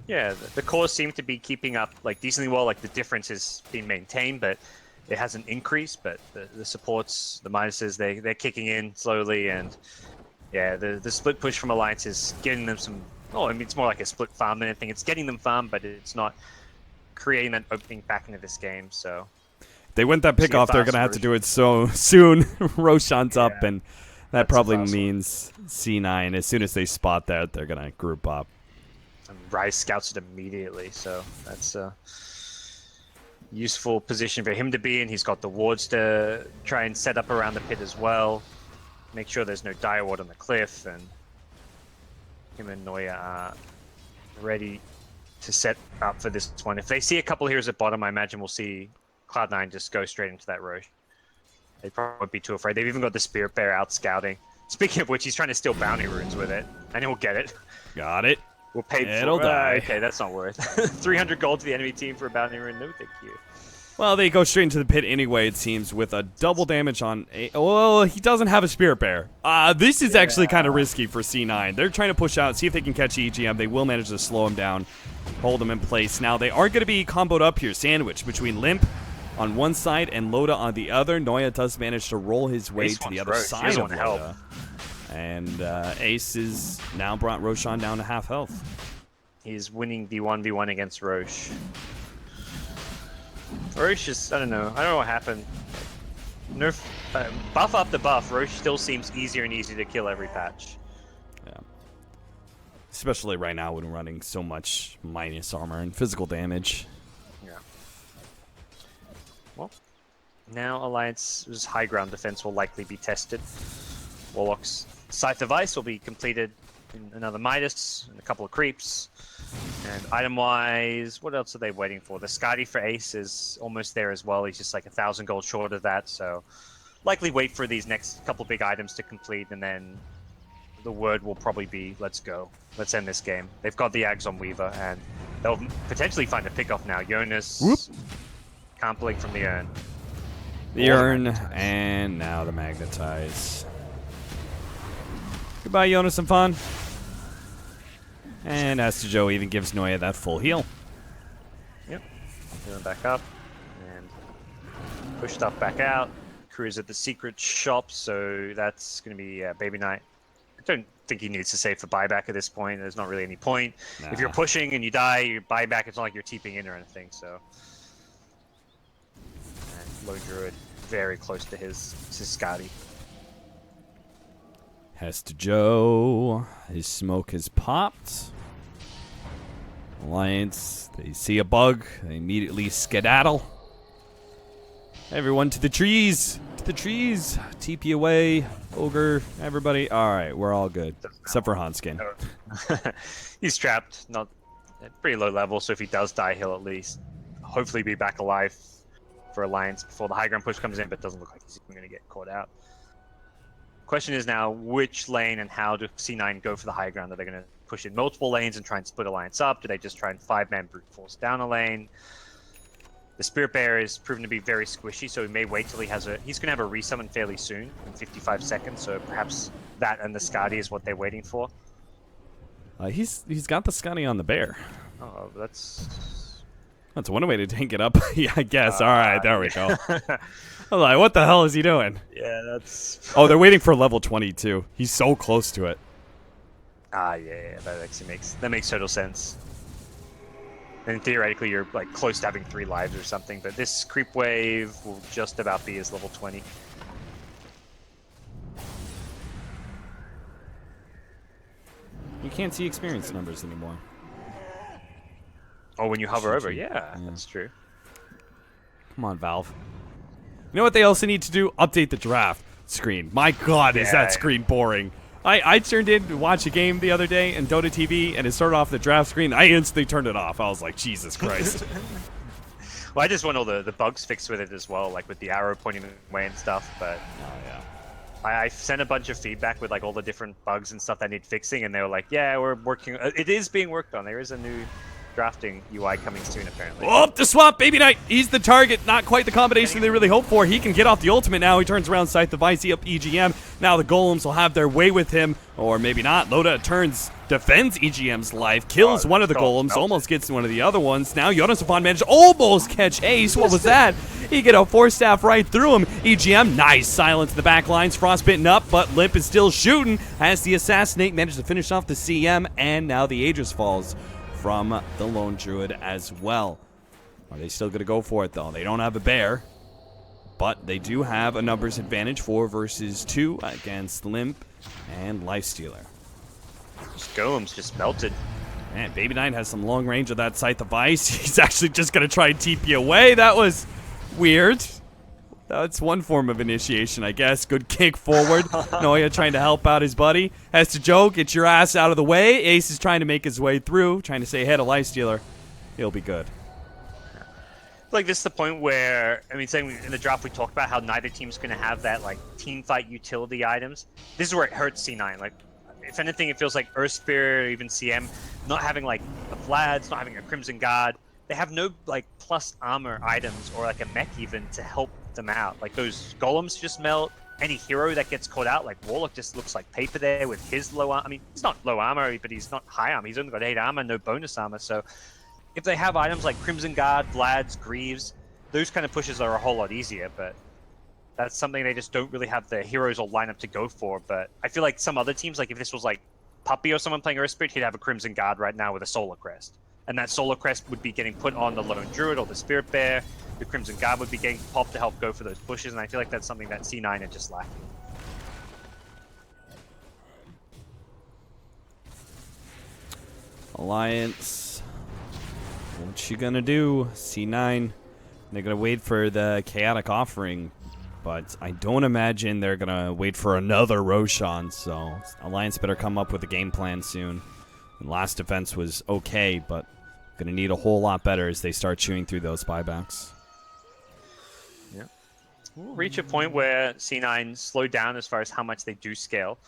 Yeah, the cores seem to be keeping up like decently well. Like the difference is being maintained, but it hasn't increased. But the supports, the minuses, they're kicking in slowly, and yeah, the split push from Alliance is getting them some. Oh, I mean, it's more like a split farm than anything. It's getting them farm, but it's not creating that opening back into this game. So they went that pick off. They're gonna have to do it so soon. Roshan's up, and that probably means C9. As soon as they spot that, they're gonna group up. And Ryze scouts it immediately, so that's a useful position for him to be in. He's got the wards to try and set up around the pit as well. Make sure there's no dire ward on the cliff, and him and Noya are ready to set up for this one. If they see a couple heroes at bottom, I imagine we'll see Cloud9 just go straight into that Roche. They'd probably be too afraid. They've even got the Spirit Bear out scouting. Speaking of which, he's trying to steal bounty runes with it, and he'll get it. Got it. We'll pay It'll die. Okay, that's not worth 300 gold to the enemy team for a bounty rune. No, thank you. Well, they go straight into the pit anyway, it seems, with a double damage on... Well, he doesn't have a Spirit Bear. This is actually kind of risky for C9. They're trying to push out, see if they can catch EGM. They will manage to slow him down, hold him in place. Now, they are going to be comboed up here, sandwiched between Limp on one side and Loda on the other. Noya does manage to roll his way to the other side of Loda. And Ace has now brought Roshan down to half health. He's winning the 1v1 against Roche. Roche is, I don't know what happened. Nerf, buff after buff, Roche still seems easier and easier to kill every patch. Yeah. Especially right now when running so much minus armor and physical damage. Yeah. Well, Now Alliance's high ground defense will likely be tested. Warlock's Scythe of Ice will be completed in another Midas and a couple of creeps. And item-wise, what else are they waiting for? The Skadi for Ace is almost there as well. He's just like 1,000 gold short of that, so likely wait for these next couple big items to complete, and then the word will probably be, let's go. Let's end this game. They've got the Ags on Weaver, and they'll potentially find a pickoff now. Jonas can't blink from the urn. The urn, and now the magnetize. Goodbye, Jonas and Fun. And Esther Joe even gives Noya that full heal. Yep. Going back up, and push stuff back out. Crew's at the secret shop, so that's going to be Baby Knight. I don't think he needs to save for buyback at this point. There's not really any point. Nah. If you're pushing and you die, you buy back. It's not like you're TPing in or anything. So, and Low Druid very close to his Skadi. Hester Joe. His smoke has popped. Alliance. They see a bug. They immediately skedaddle. Everyone to the trees. To the trees. TP away. Ogre. Everybody. All right. We're all good. Except for Hanskin. He's trapped. Not at pretty low level. So if he does die, he'll at least hopefully be back alive for Alliance before the high ground push comes in. But it doesn't look like he's even going to get caught out. Question is now, which lane and how do C9 go for the high ground? Are they going to push in multiple lanes and try and split Alliance up? Do they just try and 5-man brute force down a lane? The Spirit Bear is proven to be very squishy, so we may wait till he has a... He's going to have a resummon fairly soon, in 55 seconds, so perhaps that and the Skadi is what they're waiting for. He's got the Skadi on the bear. Oh, that's one way to tank it up. Yeah, I guess. All right, there we go. I'm like, what the hell is he doing? Yeah, that's... Oh, they're waiting for level 22. He's so close to it. Yeah, that actually makes total sense. And theoretically, you're like close to having 3 lives or something, but this creep wave will just about be his level 20. You can't see experience numbers anymore. Oh, when you hover over, yeah, that's true. Come on, Valve. You know what they also need to do? Update the draft screen. My God, is that screen boring. I turned in to watch a game the other day in Dota TV, and it started off the draft screen. I instantly turned it off. I was like, Jesus Christ. Well, I just want all the bugs fixed with it as well, like with the arrow pointing away and stuff, but... Oh, yeah. I sent a bunch of feedback with like all the different bugs and stuff that need fixing, and they were like, yeah, we're working... It is being worked on. There is a new drafting UI coming soon, apparently. Oh, the swap, Baby Knight. He's the target. Not quite the combination they really hoped for. He can get off the ultimate now. He turns around, Scythe of Ice, up EGM. Now the golems will have their way with him, or maybe not. Loda defends EGM's life, kills one of the golems, almost gets one of the other ones. Now Jonas managed to almost catch Ace. What was that? He get a 4-staff right through him. EGM, nice silence in the back lines. Frostbitten up, but Limp is still shooting as the Assassinate managed to finish off the CM, and now the Aegis falls from the Lone Druid as well. Are they still going to go for it, though? They don't have a bear, but they do have a numbers advantage, 4 versus 2 against Limp and Lifestealer. Golem's just melted. Man, Baby Knight has some long range of that Scythe of Ice. He's actually just going to try and TP away. That was weird. That's one form of initiation, I guess. Good kick forward. Noya trying to help out his buddy. Hester Joe, get your ass out of the way. Ace is trying to make his way through, trying to stay ahead of Lifestealer. He'll be good. Like, this is the point where, I mean, saying in the draft we talked about how neither team's going to have that, like, team fight utility items. This is where it hurts C9. Like, if anything, it feels like Earth Spirit or even CM not having, like, a Vlad's, not having a Crimson Guard. They have no, like, plus armor items or, like, a mech even to help them out. Like, those golems just melt. Any hero that gets caught out, like Warlock, just looks like paper there with his low armor. I mean, he's not low armor, but he's not high armor. He's only got 8 armor, no bonus armor. So if they have items like Crimson Guard, Vlad's, Greaves, those kind of pushes are a whole lot easier, but that's something they just don't really have the heroes all line up to go for. But I feel like some other teams, like if this was like Puppy or someone playing Earth Spirit, he'd have a Crimson Guard right now with a Solar Crest. And that Solar Crest would be getting put on the Lone Druid or the Spirit Bear. The Crimson Guard would be getting popped to help go for those pushes, and I feel like that's something that C9 are just lacking. Alliance. What you gonna do? C9 They're going to wait for the chaotic offering, but I don't imagine they're going to wait for another Roshan, so Alliance better come up with a game plan soon. And last defense was okay, but going to need a whole lot better as they start chewing through those buybacks. Yeah. We'll reach a point where C9 slow down as far as how much they do scale.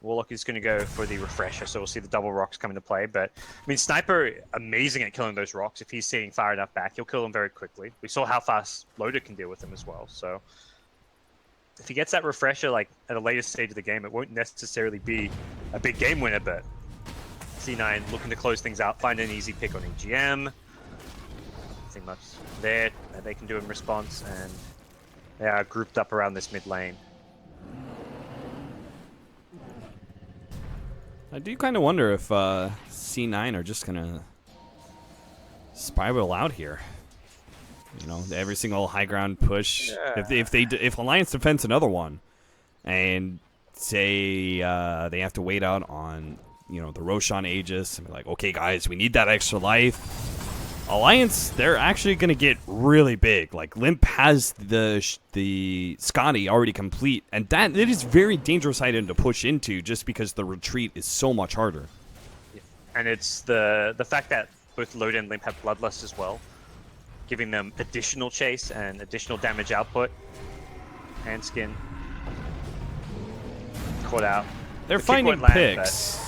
Warlock is going to go for the refresher, so we'll see the double rocks come into play. But, I mean, Sniper, amazing at killing those rocks. If he's seeing far enough back, he'll kill them very quickly. We saw how fast Loader can deal with them as well. So, if he gets that refresher, like, at a later stage of the game, it won't necessarily be a big game winner, but C9 looking to close things out, find an easy pick on EGM. Nothing much there that they can do in response, and they are grouped up around this mid lane. I do kind of wonder if C9 are just going to spiral out here. You know, every single high ground push. Yeah. If Alliance defends another one, and say they have to wait out on, you know, the Roshan Aegis, and be like, okay, guys, we need that extra life. Alliance, they're actually going to get really big. Like, Limp has the Scotty already complete, and that it is very dangerous item to push into just because the retreat is so much harder. Yeah. And it's the fact that both Loader and Limp have Bloodlust as well, giving them additional chase and additional damage output. Handskin caught out. They're finding picks.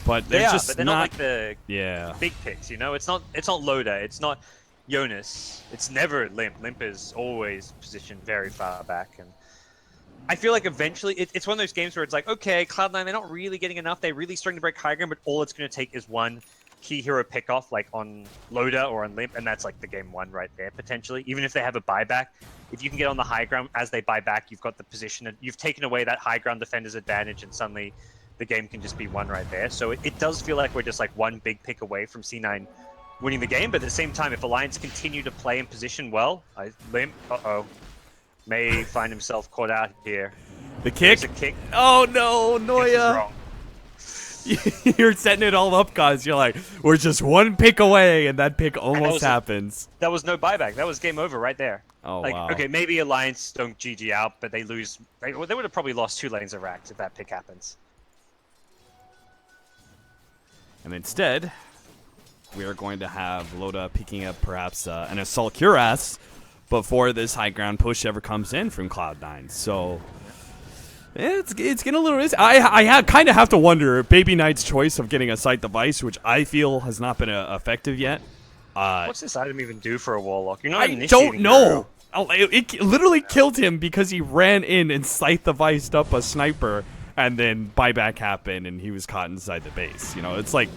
But they're just but they're not like the yeah big picks, you know? It's not Loader, it's not Jonas, it's never Limp. Limp is always positioned very far back, and I feel like eventually it's one of those games where it's like, okay, Cloud9, they're not really getting enough, they're really starting to break high ground, but all it's going to take is one key hero pick off, like on Loader or on Limp, and that's like the game one right there, potentially. Even if they have a buyback, if you can get on the high ground as they buy back, you've got the position, and you've taken away that high ground defender's advantage, and suddenly the game can just be won right there. So it does feel like we're just like one big pick away from C9 winning the game, but at the same time, if Alliance continue to play in position well, Limp, may find himself caught out here. The kick? There's a kick. Oh no, Noya! You're setting it all up, guys. You're like, we're just one pick away, and that pick almost happens. That was no buyback. That was game over right there. Oh, like, wow. Okay, maybe Alliance don't GG out, but they lose. They would have probably lost 2 lanes of racks if that pick happens. And instead, we are going to have Loda picking up perhaps an Assault Cuirass before this high ground push ever comes in from Cloud9. So it's getting a little risky. I kind of have to wonder Baby Knight's choice of getting a sight device, which I feel has not been effective yet. What's this item even do for a Warlock? You're not I don't know. It literally killed him because he ran in and sight devised up a sniper, and then buyback happened and he was caught inside the base. You know, it's like,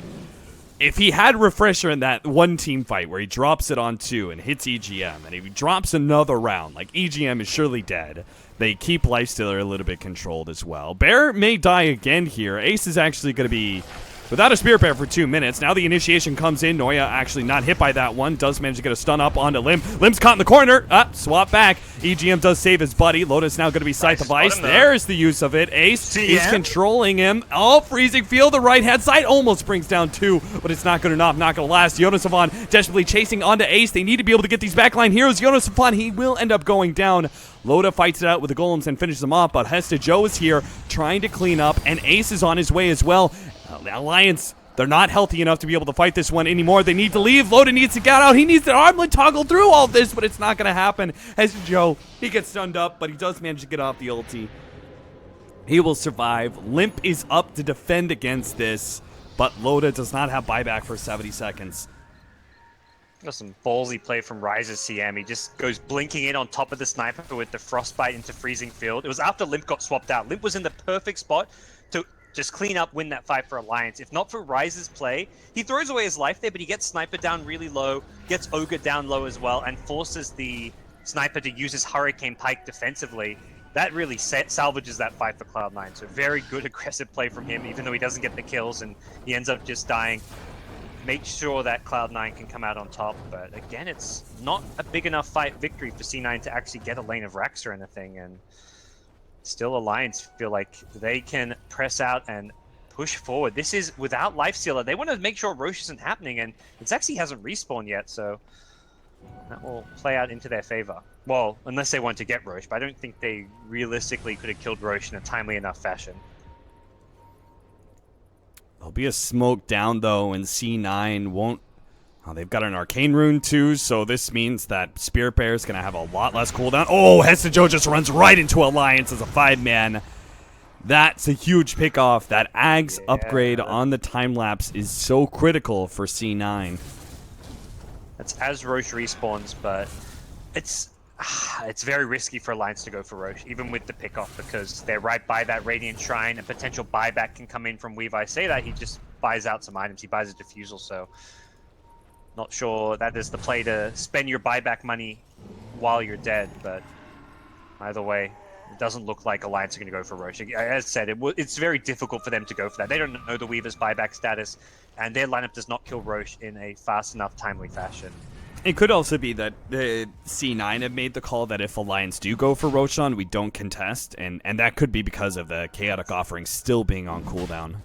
if he had Refresher in that one team fight where he drops it on 2 and hits EGM, and if he drops another round, like, EGM is surely dead. They keep Lifestealer a little bit controlled as well. Bear may die again here. Ace is actually going to be without a Spirit Bear for 2 minutes. Now the initiation comes in. Noya actually not hit by that one. Does manage to get a stun up onto Limp. Limp's caught in the corner. Swap back. EGM does save his buddy. Lotus now going to be Scythe of Ice. There's the use of it. Ace is controlling him. Oh, freezing field. The right-hand side almost brings down 2, but it's not good enough. Not going to last. Jonas Savon desperately chasing onto Ace. They need to be able to get these backline heroes. Jonas Savon, he will end up going down. Loda fights it out with the golems and finishes them off, but Hesta Joe is here trying to clean up, and Ace is on his way as well. The Alliance, they're not healthy enough to be able to fight this one anymore. They need to leave. Loda needs to get out. He needs to armlet toggle through all this, but it's not going to happen. Hesta Joe, he gets stunned up, but he does manage to get off the ulti. He will survive. Limp is up to defend against this, but Loda does not have buyback for 70 seconds. That's some ballsy play from Rise's CM. He just goes blinking in on top of the sniper with the frostbite into freezing field. It was after Limp got swapped out. Limp was in the perfect spot to just clean up, win that fight for Alliance. If not for Rise's play, he throws away his life there, but he gets Sniper down really low, gets Ogre down low as well, and forces the Sniper to use his Hurricane Pike defensively. That really salvages that fight for Cloud9. So very good aggressive play from him, even though he doesn't get the kills and he ends up just dying. Make sure that Cloud9 can come out on top, but again, it's not a big enough victory for C9 to actually get a lane of racks or anything, and still Alliance feel like they can press out and push forward. This is without Lifestealer. They want to make sure Roche isn't happening, and it actually hasn't respawned yet, so That will play out into their favor. Well, unless they want to get Roche, but I don't think they realistically could have killed Roche in a timely enough fashion. There'll be a smoke down, though, and C9 won't... Oh, they've got an Arcane Rune, too, so this means that Spirit Bear is going to have a lot less cooldown. Oh, Hestejo just runs right into Alliance as a 5-man. That's a huge pickoff. That Ags upgrade on the time-lapse is so critical for C9. That's as Roche respawns, but it's very risky for Alliance to go for Roche, even with the pickoff, because they're right by that Radiant Shrine. A potential buyback can come in from Weave. I say that, he just buys out some items. He buys a Diffusal, so not sure that is the play to spend your buyback money while you're dead, but either way, it doesn't look like Alliance are going to go for Roche. As I said, it's very difficult for them to go for that. They don't know the Weaver's buyback status, and their lineup does not kill Roche in a fast enough, timely fashion. It could also be that C9 have made the call that if Alliance do go for Roshan, we don't contest, and that could be because of the Chaotic Offering still being on cooldown.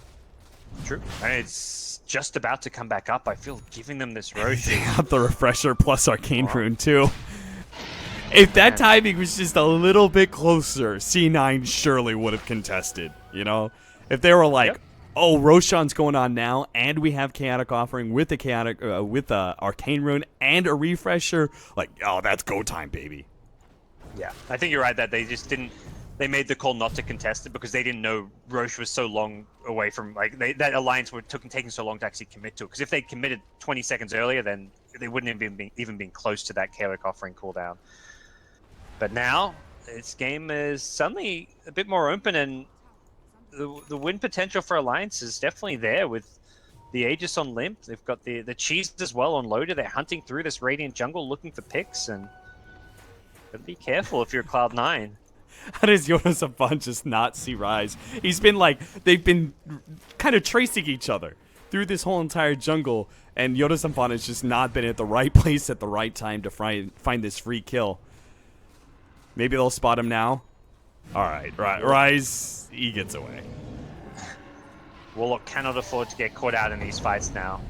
True. And it's just about to come back up. I feel giving them this Roche. They have the Refresher plus Arcane Rune, too. If that timing was just a little bit closer, C9 surely would have contested, you know? If they were like, oh, Roshan's going on now, and we have Chaotic Offering with the Arcane Rune and a Refresher, like, oh, that's go time, baby. Yeah, I think you're right that they just didn't... They made the call not to contest it because they didn't know Roche was so long away from... Like, that Alliance were taking so long to actually commit to it. Because if they committed 20 seconds earlier, then they wouldn't have even been close to that Chaotic Offering cooldown. But now, this game is suddenly a bit more open, and the win potential for Alliance is definitely there with the Aegis on Limp. They've got the Cheese as well on Loader. They're hunting through this Radiant jungle looking for picks, and gotta be careful if you're Cloud9. How does Jonas Abban just not see Rise? He's been like, they've been kind of tracing each other through this whole entire jungle, and Jonas Abban has just not been at the right place at the right time to find this free kill. Maybe they'll spot him now. All right, Rise, he gets away. Warlock cannot afford to get caught out in these fights now.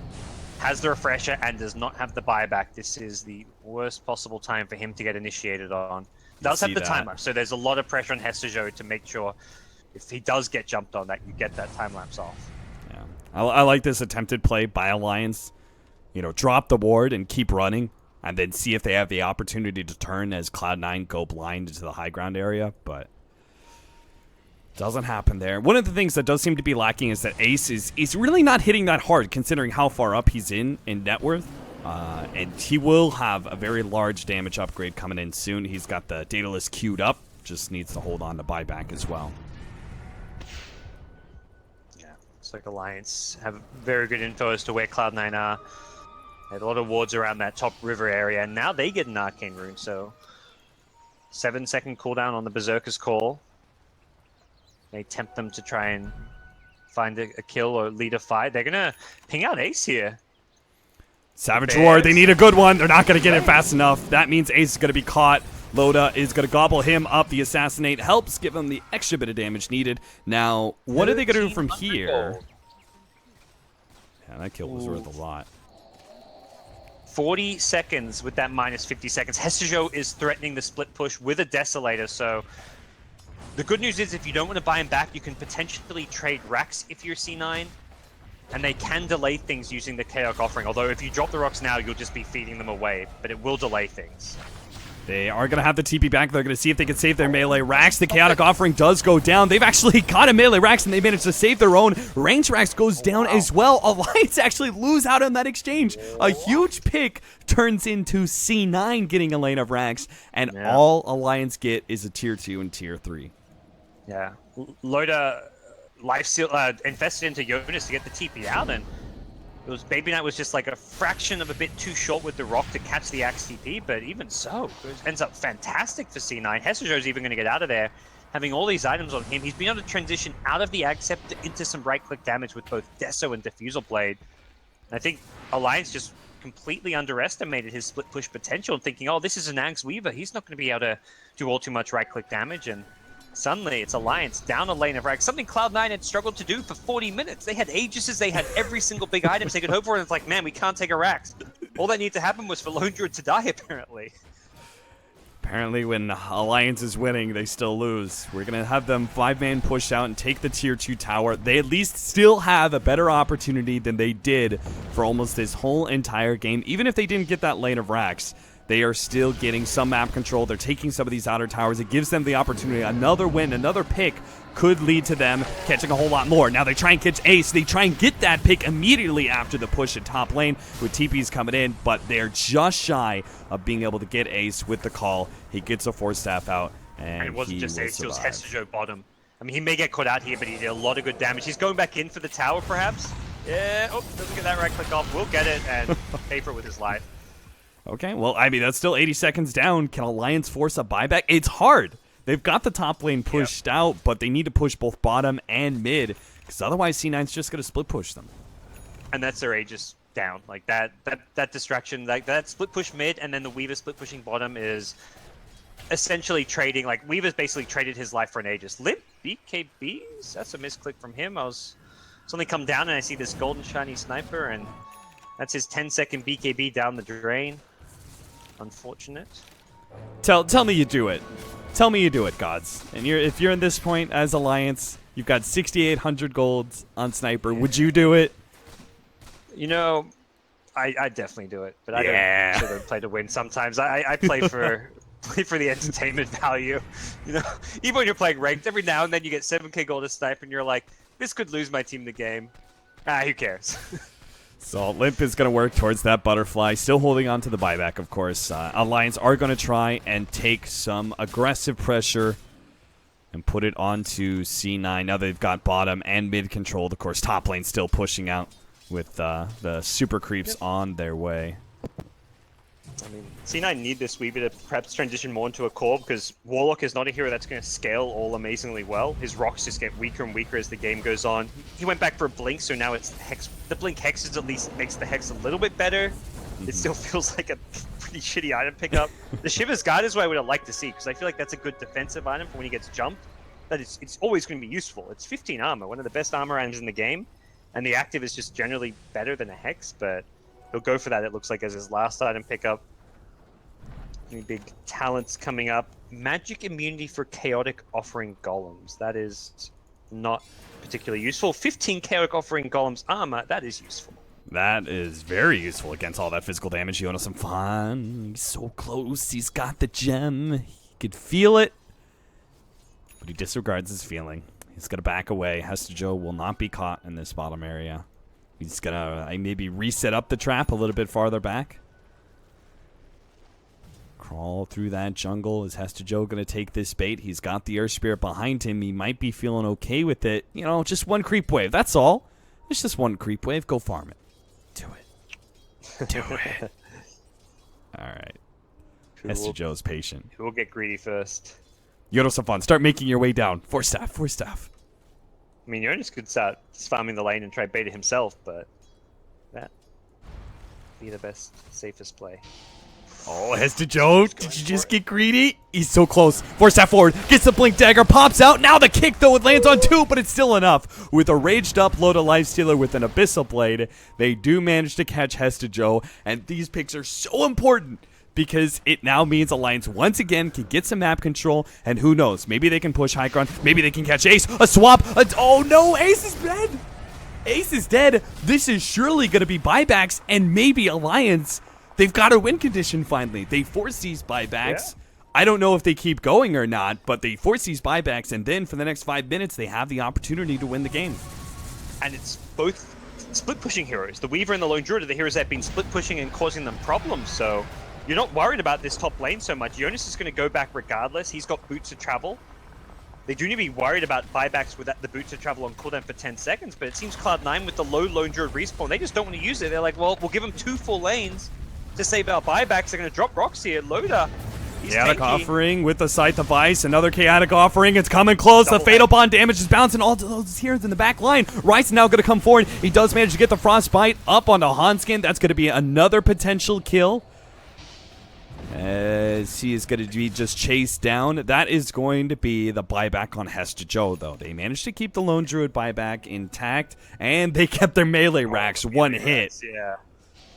Has the Refresher and does not have the buyback. This is the worst possible time for him to get initiated on. Does have the time lapse, so there's a lot of pressure on Hestejo to make sure if he does get jumped on that you get that time lapse off. Yeah, I like this attempted play by Alliance. You know, drop the ward and keep running, and then see if they have the opportunity to turn as Cloud9 go blind into the high ground area, but doesn't happen there. One of the things that does seem to be lacking is that Ace is really not hitting that hard considering how far up he's in net worth. And he will have a very large damage upgrade coming in soon. He's got the Daedalus queued up, just needs to hold on to buyback as well. Yeah, looks like Alliance have very good info as to where Cloud9 are. They have a lot of wards around that top river area, and now they get an Arcane Rune, so 7-second cooldown on the Berserker's Call. May tempt them to try and find a kill or lead a fight. They're gonna ping out Ace here. Savage Roar, they need a good one. They're not going to get it fast enough. That means Ace is going to be caught. Loda is going to gobble him up. The Assassinate helps give him the extra bit of damage needed. Now, what are they going to do from here? Yeah, that kill was worth a lot. 40 seconds with that minus 50 seconds. Hestejo is threatening the split push with a Desolator, so the good news is if you don't want to buy him back, you can potentially trade Rax if you're C9. And they can delay things using the Chaotic Offering, although if you drop the rocks now, you'll just be feeding them away, but it will delay things. They are going to have the TP back. They're going to see if they can save their melee Rax. The Chaotic Offering does go down. They've actually got a melee Rax, and they managed to save their own. Range Rax goes down as well. Alliance actually lose out on that exchange. A huge pick turns into C9 getting a lane of Rax, and all Alliance get is a tier 2 and tier 3. Yeah. Loda life steal infested into Jonas to get the TP out, and it was Baby Knight was just like a fraction of a bit too short with the rock to catch the Axe TP, but even so, it ends up fantastic for C9. Hestejo's even going to get out of there, having all these items on him. He's been able to transition out of the Axe Scepter into some right-click damage with both Deso and Diffusal Blade. And I think Alliance just completely underestimated his split push potential, thinking, oh, this is an Axe Weaver. He's not going to be able to do all too much right-click damage, and suddenly, it's Alliance down a lane of Rax, something Cloud9 had struggled to do for 40 minutes. They had Aegises, they had every single big item they could hope for, and it's like, man, we can't take a Rax. All that needed to happen was for Lone Druid to die, apparently. Apparently, when Alliance is winning, they still lose. We're going to have them 5-man push out and take the tier 2 tower. They at least still have a better opportunity than they did for almost this whole entire game. Even if they didn't get that lane of racks, they are still getting some map control. They're taking some of these outer towers. It gives them the opportunity. Another win, another pick could lead to them catching a whole lot more. Now they try and catch Ace. They try and get that pick immediately after the push at top lane with TP's coming in, but they're just shy of being able to get Ace with the call. He gets a Force Staff out, and it wasn't just Ace, it was survive. Hestejo bottom. I mean, he may get caught out here, but he did a lot of good damage. He's going back in for the tower, perhaps? Yeah, oh, doesn't get that right click off. We'll get it and pay for it with his life. Okay, well, I mean, that's still 80 seconds down. Can Alliance force a buyback? It's hard. They've got the top lane pushed out, but they need to push both bottom and mid, because otherwise C9's just going to split push them. And that's their Aegis down. Like that distraction, like that split push mid, and then the Weaver split pushing bottom is essentially trading. Like Weaver's basically traded his life for an Aegis. Limp BKBs? That's a misclick from him. It's only come down and I see this golden shiny sniper, and that's his 10-second BKB down the drain. Unfortunate. Tell me you do it. Tell me you do it, gods. And if you're in this point as Alliance, you've got 6,800 golds on Sniper. Would you do it? You know, I definitely do it, but I don't play to win. Sometimes I play for the entertainment value. You know, even when you're playing ranked, every now and then you get 7k gold as Sniper, and you're like, this could lose my team the game. Who cares? So Limp is going to work towards that butterfly, still holding on to the buyback, of course. Alliance are going to try and take some aggressive pressure and put it onto C9. Now they've got bottom and mid controlled. Of course, top lane still pushing out with the super creeps on their way. I mean, C9 need this Weaver to perhaps transition more into a core, because Warlock is not a hero that's going to scale all amazingly well. His rocks just get weaker and weaker as the game goes on. He went back for a Blink, so now it's Hex. The Blink Hexes at least makes the Hex a little bit better. It still feels like a pretty shitty item pickup. The Shiver's Guard is what I would have liked to see, because I feel like that's a good defensive item for when he gets jumped. That it's always going to be useful. It's 15 armor, one of the best armor items in the game, and the active is just generally better than a Hex, but he'll go for that, it looks like, as his last item pickup. Any big talents coming up? Magic immunity for chaotic offering golems. That is not particularly useful. 15 chaotic offering golems armor. That is useful. That is very useful against all that physical damage. Jonas, some fun. He's so close. He's got the gem. He could feel it, but he disregards his feeling. He's gonna back away. Hestejo will not be caught in this bottom area. He's gonna maybe reset up the trap a little bit farther back. Crawl through that jungle. Is Hestejo going to take this bait? He's got the Earth Spirit behind him. He might be feeling okay with it. You know, just one creep wave. That's all. It's just one creep wave. Go farm it. Do it. Do it. All right. Hestejo's patient. Who will get greedy first? Yodo-Safon, start making your way down. Force staff. Force staff. I mean, Jonas could start farming the lane and try bait it himself, but that would be the best, safest play. Oh, Hestejo, did you just get greedy? He's so close. Force that forward. Gets the Blink Dagger. Pops out. Now the kick, though. It lands on 2, but it's still enough. With a raged up Loda Lifestealer with an Abyssal Blade, they do manage to catch Hestejo. And these picks are so important, because it now means Alliance once again can get some map control. And who knows? Maybe they can push high ground. Maybe they can catch Ace. A swap. Oh, no. Ace is dead. Ace is dead. This is surely going to be buybacks, and maybe Alliance. They've got a win condition finally. They force these buybacks. Yeah. I don't know if they keep going or not, but they force these buybacks, and then for the next 5 minutes, they have the opportunity to win the game. And it's both split-pushing heroes. The Weaver and the Lone Druid are the heroes that have been split-pushing and causing them problems, so you're not worried about this top lane so much. Jonas is going to go back regardless. He's got boots of travel. They do need to be worried about buybacks with the boots of travel on cooldown for 10 seconds, but it seems Cloud9 with the low Lone Druid respawn, they just don't want to use it. They're like, well, we'll give them 2 full lanes to save our buybacks. They're going to drop rocks here. Loda, he's Chaotic tanky. Offering with the Scythe of Ice. Another Chaotic Offering. It's coming close. The Fatal Bond damage is bouncing all those here in the back line. Rice now going to come forward. He does manage to get the Frostbite up onto Hanskin. That's going to be another potential kill, as he is going to be just chased down. That is going to be the buyback on Hestejo, though. They managed to keep the Lone Druid buyback intact, and they kept their melee racks one hit. Yeah.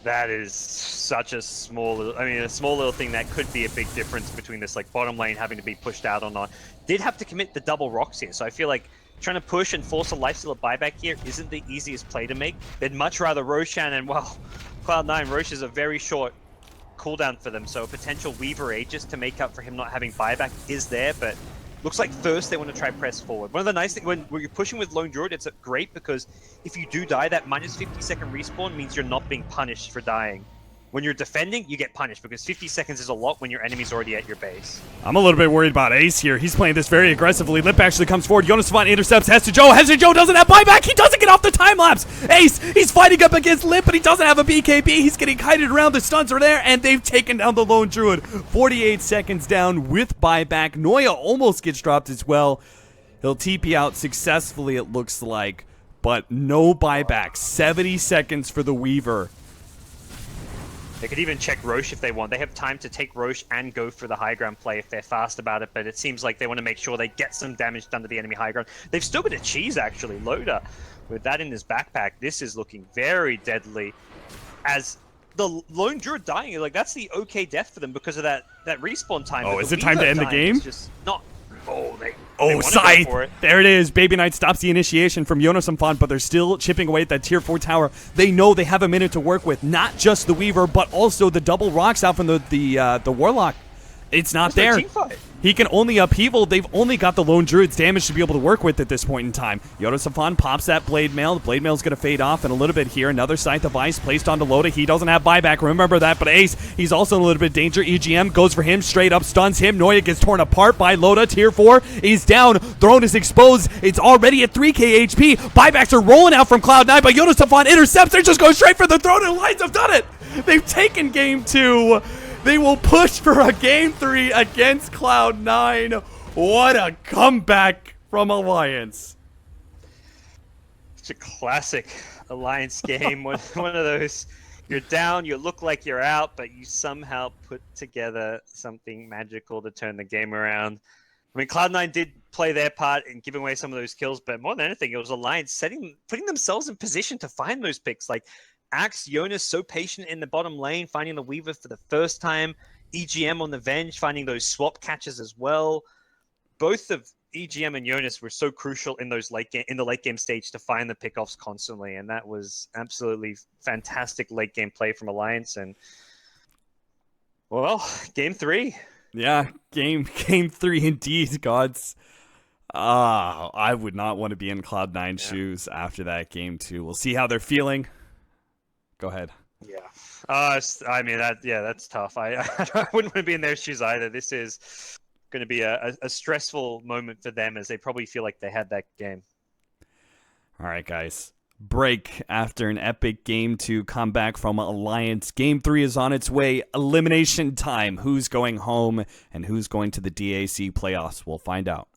That is such a a small little thing that could be a big difference between this like bottom lane having to be pushed out or not. Did have to commit the double rocks here, so I feel like trying to push and force a lifesteal buyback here isn't the easiest play to make. They'd much rather Roshan and, well, Cloud9, Rosh is a very short cooldown for them, so a potential Weaver Aegis to make up for him not having buyback is there, but looks like first they want to try press forward. One of the nice things, when you're pushing with Lone Druid, it's great because if you do die, that minus 50-second respawn means you're not being punished for dying. When you're defending, you get punished because 50 seconds is a lot when your enemy's already at your base. I'm a little bit worried about Ace here. He's playing this very aggressively. Lip actually comes forward. Jonas Savant intercepts Hester Joe. Hester Joe doesn't have buyback. He doesn't get off the time lapse. Ace, he's fighting up against Lip, but he doesn't have a BKB. He's getting kited around. The stuns are there, and they've taken down the Lone Druid. 48 seconds down with buyback. Noya almost gets dropped as well. He'll TP out successfully, it looks like, but no buyback. 70 seconds for the Weaver. They could even check Rosh if they want. They have time to take Rosh and go for the high ground play if they're fast about it, but it seems like they want to make sure they get some damage done to the enemy high ground. They've still got a cheese, actually. Loda, with that in his backpack, this is looking very deadly. As the Lone Druid dying, like that's the okay death for them because of that respawn time. Oh, is it time to end the game? Just not. Oh, oh, Scythe! There it is. Baby Knight stops the initiation from Jonas Savant, but they're still chipping away at that tier 4 tower. They know they have a minute to work with. Not just the Weaver, but also the double rocks out from the Warlock. It's not there. He can only upheaval. They've only got the Lone Druid's damage to be able to work with at this point in time. Jonas Savant pops that Blade Mail. The Blade Mail's going to fade off in a little bit here. Another Scythe of Ice placed onto Loda. He doesn't have buyback. Remember that, but Ace, he's also in a little bit of danger. EGM goes for him, straight up stuns him. Noya gets torn apart by Loda. Tier 4, he's down. Throne is exposed. It's already at 3k HP. Buybacks are rolling out from Cloud9, but Jonas Savant intercepts. They're just going straight for the throne, and Lions have done it. They've taken game 2. They will push for a game 3 against Cloud9. What a comeback from Alliance. It's a classic Alliance game. one of those, you're down, you look like you're out, but you somehow put together something magical to turn the game around. I mean, Cloud9 did play their part in giving away some of those kills, but more than anything, it was Alliance putting themselves in position to find those picks. Like, Axe, Jonas so patient in the bottom lane, finding the Weaver for the first time. EGM on the Venge, finding those swap catches as well. Both of EGM and Jonas were so crucial in those in the late game stage to find the pickoffs constantly, and that was absolutely fantastic late game play from Alliance. And well, game 3. Yeah, game 3 indeed, gods. I would not want to be in Cloud9 shoes after that game 2. We'll see how they're feeling. Go ahead. Yeah. I mean, that's tough. I wouldn't want to be in their shoes either. This is going to be a stressful moment for them as they probably feel like they had that game. All right, guys. Break after an epic game 2 comeback from Alliance. Game 3 is on its way. Elimination time. Who's going home and who's going to the DAC playoffs? We'll find out.